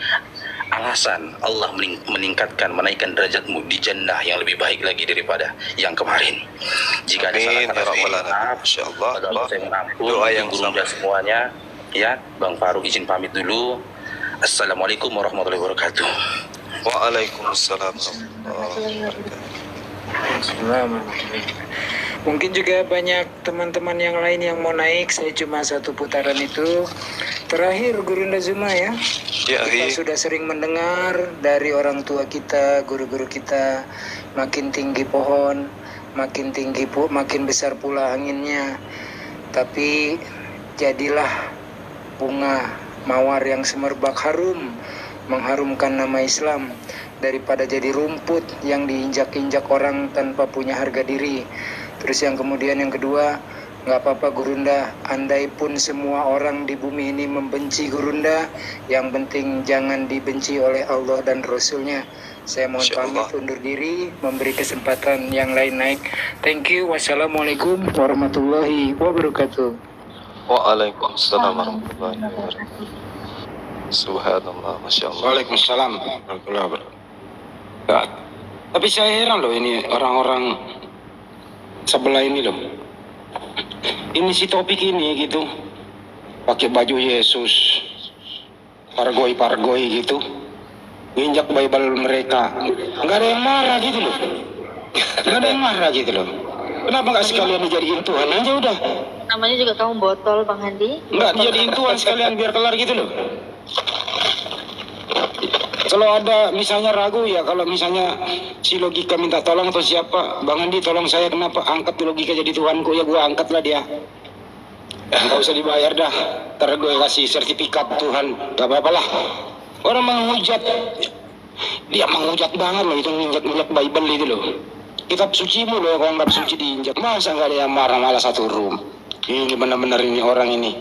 alasan Allah menaikkan derajatmu di jannah yang lebih baik lagi daripada yang kemarin. Jika ada salah kata saya maaf, saya mengampun doa yang Gurunda semuanya. Ya, Bang Faruk izin pamit dulu. Assalamualaikum warahmatullahi wabarakatuh. Waalaikumsalam warahmatullahi wabarakatuh. Mungkin juga banyak teman-teman yang lain yang mau naik. Saya cuma satu putaran itu. Terakhir Gurunda Zuma ya. Kita sudah sering mendengar dari orang tua kita, guru-guru kita, makin tinggi pohon, makin besar pula anginnya. Tapi jadilah bunga mawar yang semerbak harum, mengharumkan nama Islam, daripada jadi rumput yang diinjak-injak orang tanpa punya harga diri. Terus yang kedua, nggak apa-apa Gurunda, andai pun semua orang di bumi ini membenci Gurunda, yang penting jangan dibenci oleh Allah dan Rasulnya. Saya mohon pamit undur diri, memberi kesempatan yang lain naik. Thank you. Wassalamualaikum warahmatullahi wabarakatuh. Waalaikumsalam warahmatullahi wabarakatuh. Subhanallah, Masya Allah. Waalaikumsalam warahmatullahi wabarakatuh. Tapi saya heran loh ini orang-orang sebelah ini loh. ini si topik ini gitu, pakai baju Yesus, pargoi gitu, nginjak Bible mereka, nggak ada yang marah gitu loh, nggak ada yang marah gitu loh. Kenapa nggak sekalian dijadiin Tuhan aja udah? Namanya juga kamu botol, Bang Handi. Nggak dijadiin Tuhan sekalian biar kelar gitu loh. Kalau ada misalnya ragu ya, kalau misalnya si Logika minta tolong atau siapa, Bang Andi tolong saya, kenapa angkat Logika jadi Tuhanku, ya gue angkat lah dia. Nggak usah dibayar dah, ntar gue kasih sertifikat Tuhan, gak apa-apa lah. Orang menghujat, dia menghujat banget loh, itu menginjak Bible itu loh. Kitab sucimu loh, kalau nggak suci diinjak, masa nggak ada yang marah, malah satu room. Ini benar-benar ini orang ini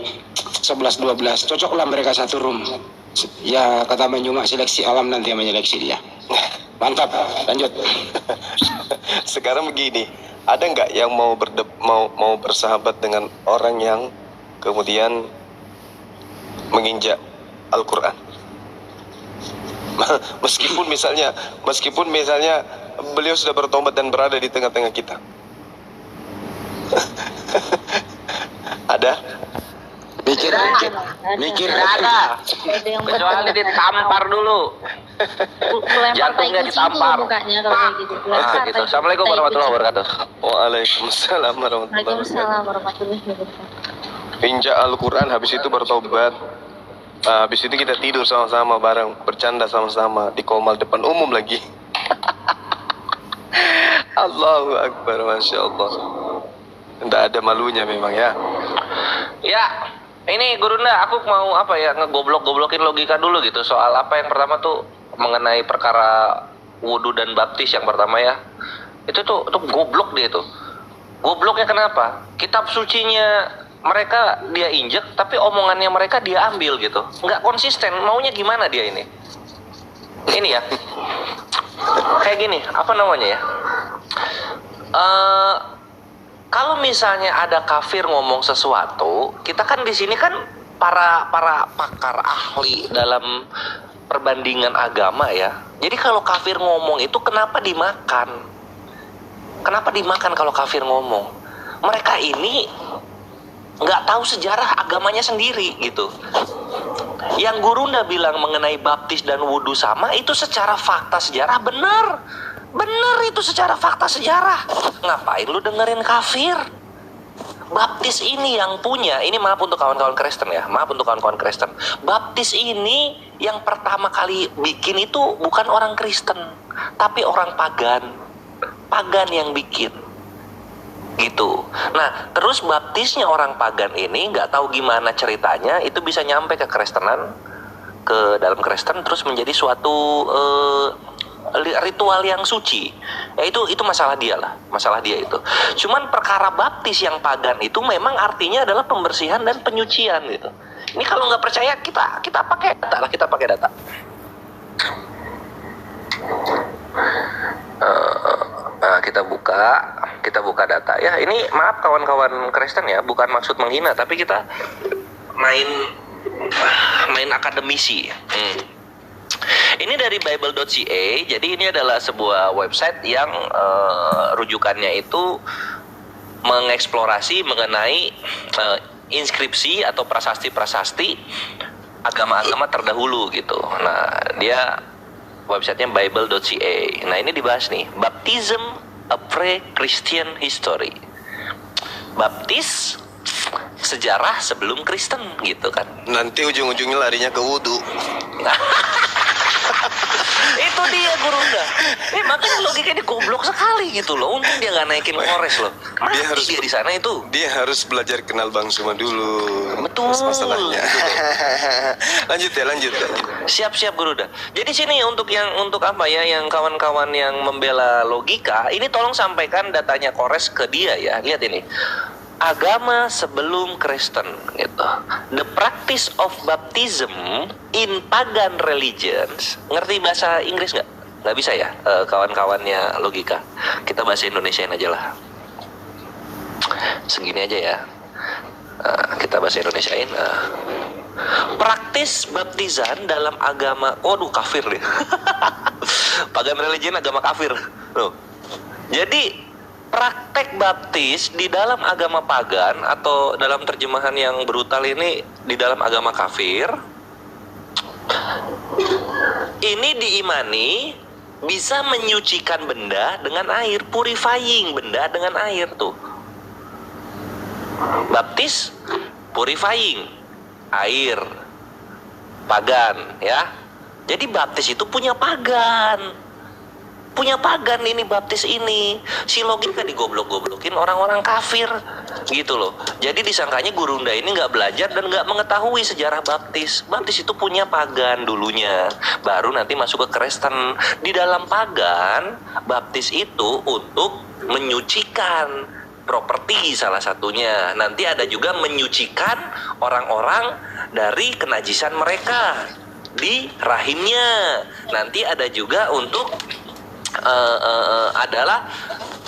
11-12, cocok lah mereka satu room. Ya kata Bang Juma, seleksi alam nanti yang menyeleksi dia. Mantap, lanjut. Sekarang begini, ada nggak yang mau bersahabat dengan orang yang kemudian menginjak Al-Quran? Meskipun misalnya beliau sudah bertobat dan berada di tengah-tengah kita. Ada? Mikir ada. Kecuali ditampar dulu. Jantungnya ditampar. Mukanya kalau kayak gitu. Gitu. Assalamualaikum warahmatullahi wabarakatuh. Waalaikumsalam warahmatullahi Waalaikumsalam warahmatullahi wabarakatuh. Injak Al-Quran, habis itu bertobat. Habis itu kita tidur sama-sama bareng, bercanda sama-sama di komal depan umum lagi. Allahu Akbar, Masya Allah. Tidak ada malunya memang ya. Ya, ini Gurunda, aku mau ngegoblok-goblokin Logika dulu gitu. Soal apa yang pertama tuh mengenai perkara wudhu dan baptis yang pertama ya. Itu tuh goblok dia tuh. Gobloknya kenapa? Kitab sucinya mereka dia injek, tapi omongannya mereka dia ambil gitu. Nggak konsisten, maunya gimana dia ini? Ini ya, kayak gini, apa namanya ya? Kalau misalnya ada kafir ngomong sesuatu, kita kan di sini kan para pakar ahli dalam perbandingan agama ya. Jadi kalau kafir ngomong itu kenapa dimakan? Kenapa dimakan kalau kafir ngomong? Mereka ini nggak tahu sejarah agamanya sendiri gitu. Yang Gurunda bilang mengenai baptis dan wudhu sama, itu secara fakta sejarah benar. Benar itu secara fakta sejarah. Ngapain lu dengerin kafir? Baptis ini yang punya, ini maaf untuk kawan-kawan Kristen ya, maaf untuk kawan-kawan Kristen. Baptis ini yang pertama kali bikin itu bukan orang Kristen, tapi orang pagan. Pagan yang bikin. Gitu. Nah, terus baptisnya orang pagan ini nggak tahu gimana ceritanya, itu bisa nyampe ke Kristenan, ke dalam Kristen, terus menjadi suatu ritual yang suci. Ya itu masalah dia lah, masalah dia itu. Cuman perkara baptis yang pagan itu memang artinya adalah pembersihan dan penyucian gitu. Ini kalau nggak percaya kita pakai data lah, kita pakai data. Kita buka data ya. Ini maaf kawan-kawan Kristen ya, bukan maksud menghina, tapi kita main akademisi. Ini dari bible.ca. Jadi ini adalah sebuah website yang rujukannya itu mengeksplorasi mengenai inskripsi atau prasasti-prasasti agama-agama terdahulu gitu. Nah, dia websitenya bible.ca. Nah, ini dibahas nih, baptism a pre-Christian history. Baptis sejarah sebelum Kristen gitu kan. Nanti ujung-ujungnya larinya ke wudhu. Itu dia Gurunda. Makanya logikanya goblok sekali gitu loh. Untung dia nggak naikin kores loh. Dia di sana itu. Dia harus belajar kenal Bang Suma dulu. Betul. Masalahnya. Lanjut. Siap Gurunda. Jadi sini untuk apa ya, yang kawan-kawan yang membela logika, ini tolong sampaikan datanya kores ke dia ya. Lihat ini. Agama sebelum Kristen gitu. The practice of baptism in pagan religions. Ngerti bahasa Inggris nggak? Nggak bisa ya, kawan-kawannya logika. Kita bahasa Indonesiain aja lah. Segini aja ya. Kita bahasa Indonesiain. Praktis baptisan dalam agama, waduh kafir deh. Pagan religion agama kafir. Loh. Jadi praktek baptis di dalam agama pagan atau dalam terjemahan yang brutal ini di dalam agama kafir ini diimani bisa menyucikan benda dengan air, purifying benda dengan air tuh. Baptis purifying air pagan ya. Jadi baptis itu punya pagan ini baptis ini. Si logika digoblok-goblokin orang-orang kafir gitu loh. Jadi disangkanya Gurunda ini nggak belajar dan nggak mengetahui sejarah baptis. Baptis itu punya pagan dulunya, baru nanti masuk ke Kristen. Di dalam pagan, baptis itu untuk menyucikan properti salah satunya. Nanti ada juga menyucikan orang-orang dari kenajisan mereka di rahimnya. Nanti ada juga untuk adalah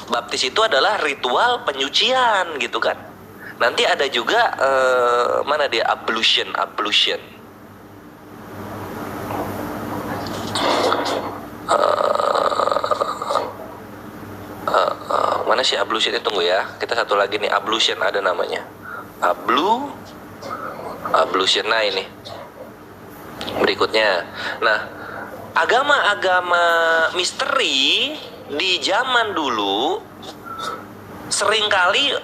baptis itu adalah ritual penyucian gitu kan. Nanti ada juga mana dia ablution. Mana sih ablution itu, tunggu ya. Kita satu lagi nih, ablution ada namanya. Ablution. Nah ini berikutnya. Nah, agama-agama misteri di zaman dulu seringkali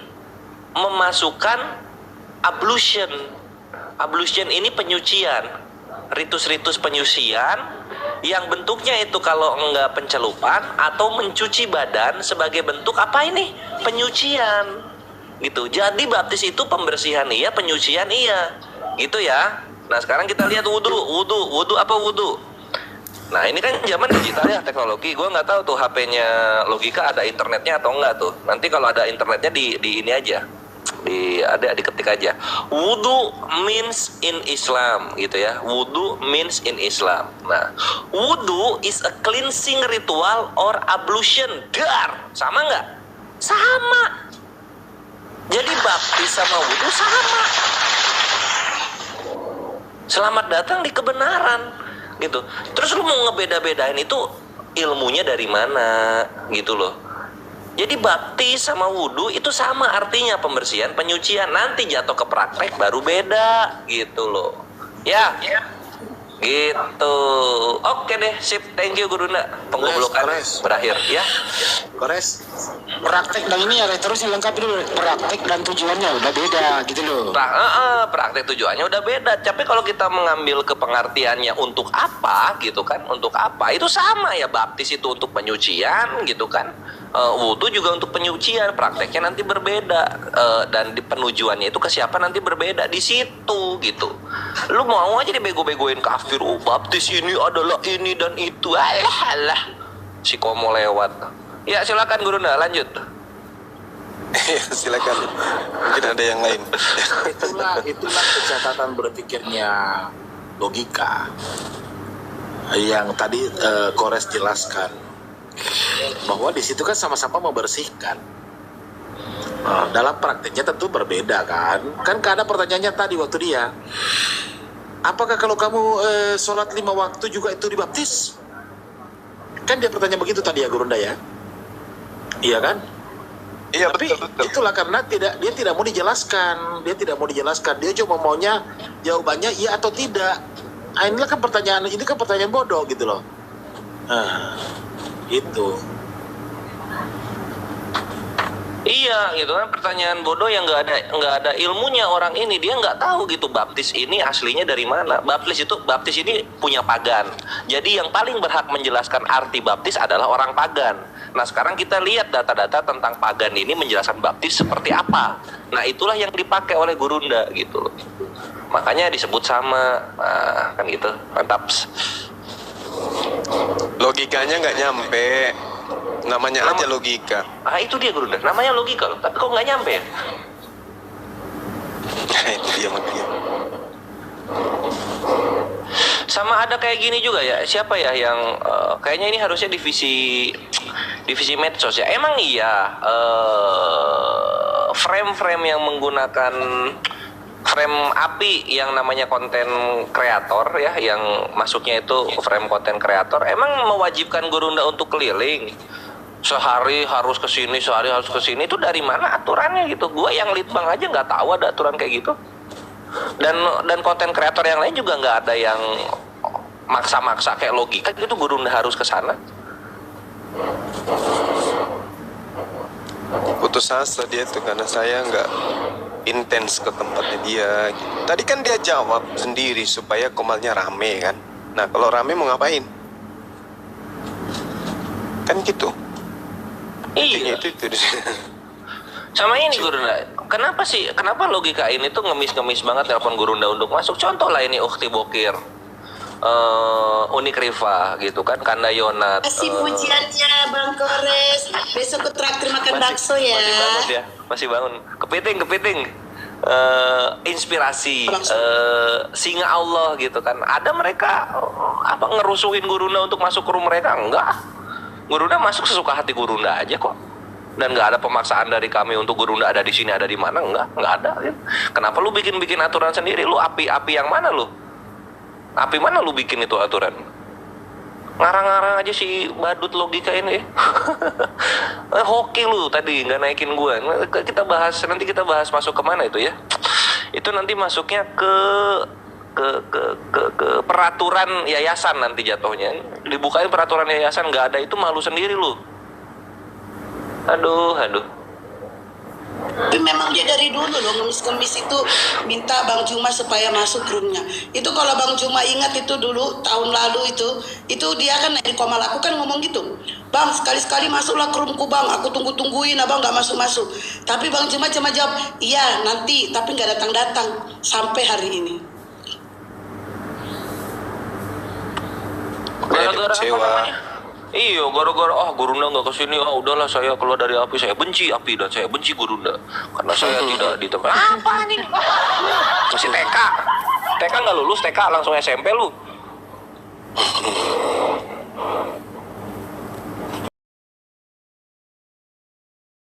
memasukkan ablution. Ablution ini penyucian, ritus-ritus penyucian yang bentuknya itu kalau enggak pencelupan atau mencuci badan sebagai bentuk apa ini? Penyucian. Gitu. Jadi baptis itu pembersihan iya, penyucian iya. Gitu ya. Nah, sekarang kita lihat wudu apa wudu? Nah ini kan zaman digital ya, teknologi. Gue nggak tahu tuh HP-nya Logika ada internetnya atau enggak tuh. Nanti kalau ada internetnya di ini aja, diketik aja. Wudu means in Islam gitu ya. Wudu means in Islam. Nah, wudu is a cleansing ritual or ablution. Dar, sama nggak? Sama. Jadi baptis sama wudu sama. Selamat datang di kebenaran. Gitu. Terus lu mau ngebeda-bedain itu ilmunya dari mana gitu loh. Jadi baptis sama wudhu itu sama artinya, pembersihan, penyucian. Nanti jatuh ke praktek baru beda gitu loh. Ya. Gitu. Oke deh, sip. Thank you Gurunda. Penggoblokan berakhir ya. Kores. Praktek dan ini ada terus lengkap dulu. Praktek dan tujuannya udah beda gitu loh. Praktek tujuannya udah beda. Tapi kalau kita mengambil ke pengertiannya untuk apa gitu kan? Untuk apa? Itu sama ya, baptis itu untuk penyucian gitu kan. Wudhu juga untuk penyucian, prakteknya nanti berbeda, dan di penujuannya itu ke siapa nanti berbeda di situ gitu. Lu mau aja dibego-begoin kafir, baptis ini adalah ini dan itu, alah si komo lewat. Ya silakan Gurunda lanjut. Silakan, mungkin ada yang lain. itulah kecatatan berpikirnya Logika yang tadi Kores jelaskan. Bahwa di situ kan sama-sama membersihkan. Dalam prakteknya tentu berbeda kan. Kan ada pertanyaannya tadi waktu dia, apakah kalau kamu sholat 5 waktu juga itu dibaptis? Kan dia bertanya begitu tadi ya Gurunda ya. Iya kan? Iya, tapi betul. itulah karena dia tidak mau dijelaskan. Dia cuma maunya jawabannya iya atau tidak. Inilah kan pertanyaan, ini kan pertanyaan bodoh gitu loh. Itu. Iya gitu kan, pertanyaan bodoh yang nggak ada ilmunya orang ini. Dia nggak tahu gitu baptis ini aslinya dari mana. Baptis ini punya pagan. Jadi yang paling berhak menjelaskan arti baptis adalah orang pagan. Nah sekarang kita lihat data-data tentang pagan ini menjelaskan baptis seperti apa. Nah itulah yang dipakai oleh Gurunda gitu loh. Makanya disebut sama. Nah kan gitu, mantap. Logikanya nggak nyampe, namanya aja logika. Itu dia Gurunda, namanya logika loh, tapi kok nggak nyampe ya? Itu dia makanya. Sama ada kayak gini juga ya, siapa ya yang kayaknya ini harusnya divisi medsos ya. Emang iya frame-frame yang menggunakan frame api yang namanya konten kreator ya, yang masuknya itu frame konten kreator, emang mewajibkan Gurunda untuk keliling sehari harus ke sini, sehari harus ke sini, itu dari mana aturannya gitu? Gue yang litbang aja nggak tahu ada aturan kayak gitu. Dan konten kreator yang lain juga nggak ada yang maksa-maksa kayak Logika gitu Gurunda harus ke sana. Putus asa dia tuh karena saya nggak intens ke tempatnya dia gitu. Tadi kan dia jawab sendiri supaya Komalnya rame kan. Nah kalau rame mau ngapain? Kan gitu. Iya. Itu. Sama ini Gurunda, kenapa Logika ini tuh ngemis-ngemis banget telepon Gurunda untuk masuk? Contoh lah ini Ukti Bokir, Unik Riva gitu kan, Kanda Yonat. Kasih pujiannya Bang Kores. Besok ke traktir makan bakso ya. Masih bangun ya, masih bangun. Kepiting. Inspirasi, Singa Allah gitu kan. Ada mereka ngerusuhin Gurunda untuk masuk ke room mereka? Enggak. Gurunda masuk sesuka hati Gurunda aja kok. Dan nggak ada pemaksaan dari kami untuk Gurunda ada di sini, ada di mana, nggak ada. Ya. Kenapa lu bikin aturan sendiri? Lu api yang mana lu? Api mana lu bikin itu aturan? Ngarang-ngarang aja si badut Logika ini. Hoki lu tadi nggak naikin gua. Nanti kita bahas masuk kemana itu ya? Itu nanti masuknya ke peraturan yayasan nanti jatuhnya. Dibukain peraturan yayasan nggak ada itu malu sendiri lu. Aduh. Tapi memang dia dari dulu loh ngemis-ngemis itu minta Bang Juma supaya masuk roomnya. Itu kalau Bang Juma ingat itu dulu tahun lalu itu dia kan di Komal aku kan ngomong gitu. Bang sekali-sekali masuklah ke roomku Bang, aku tungguin abang nggak masuk. Tapi Bang Juma cuma jawab iya nanti, tapi nggak datang sampai hari ini. Gara-gara apa namanya? Iya, gara-gara Gurunda nggak kesini, udahlah saya keluar dari api, saya benci api dan saya benci Gurunda karena saya tidak di tempat. Apa nih? Masih TK nggak lulus TK langsung SMP lu.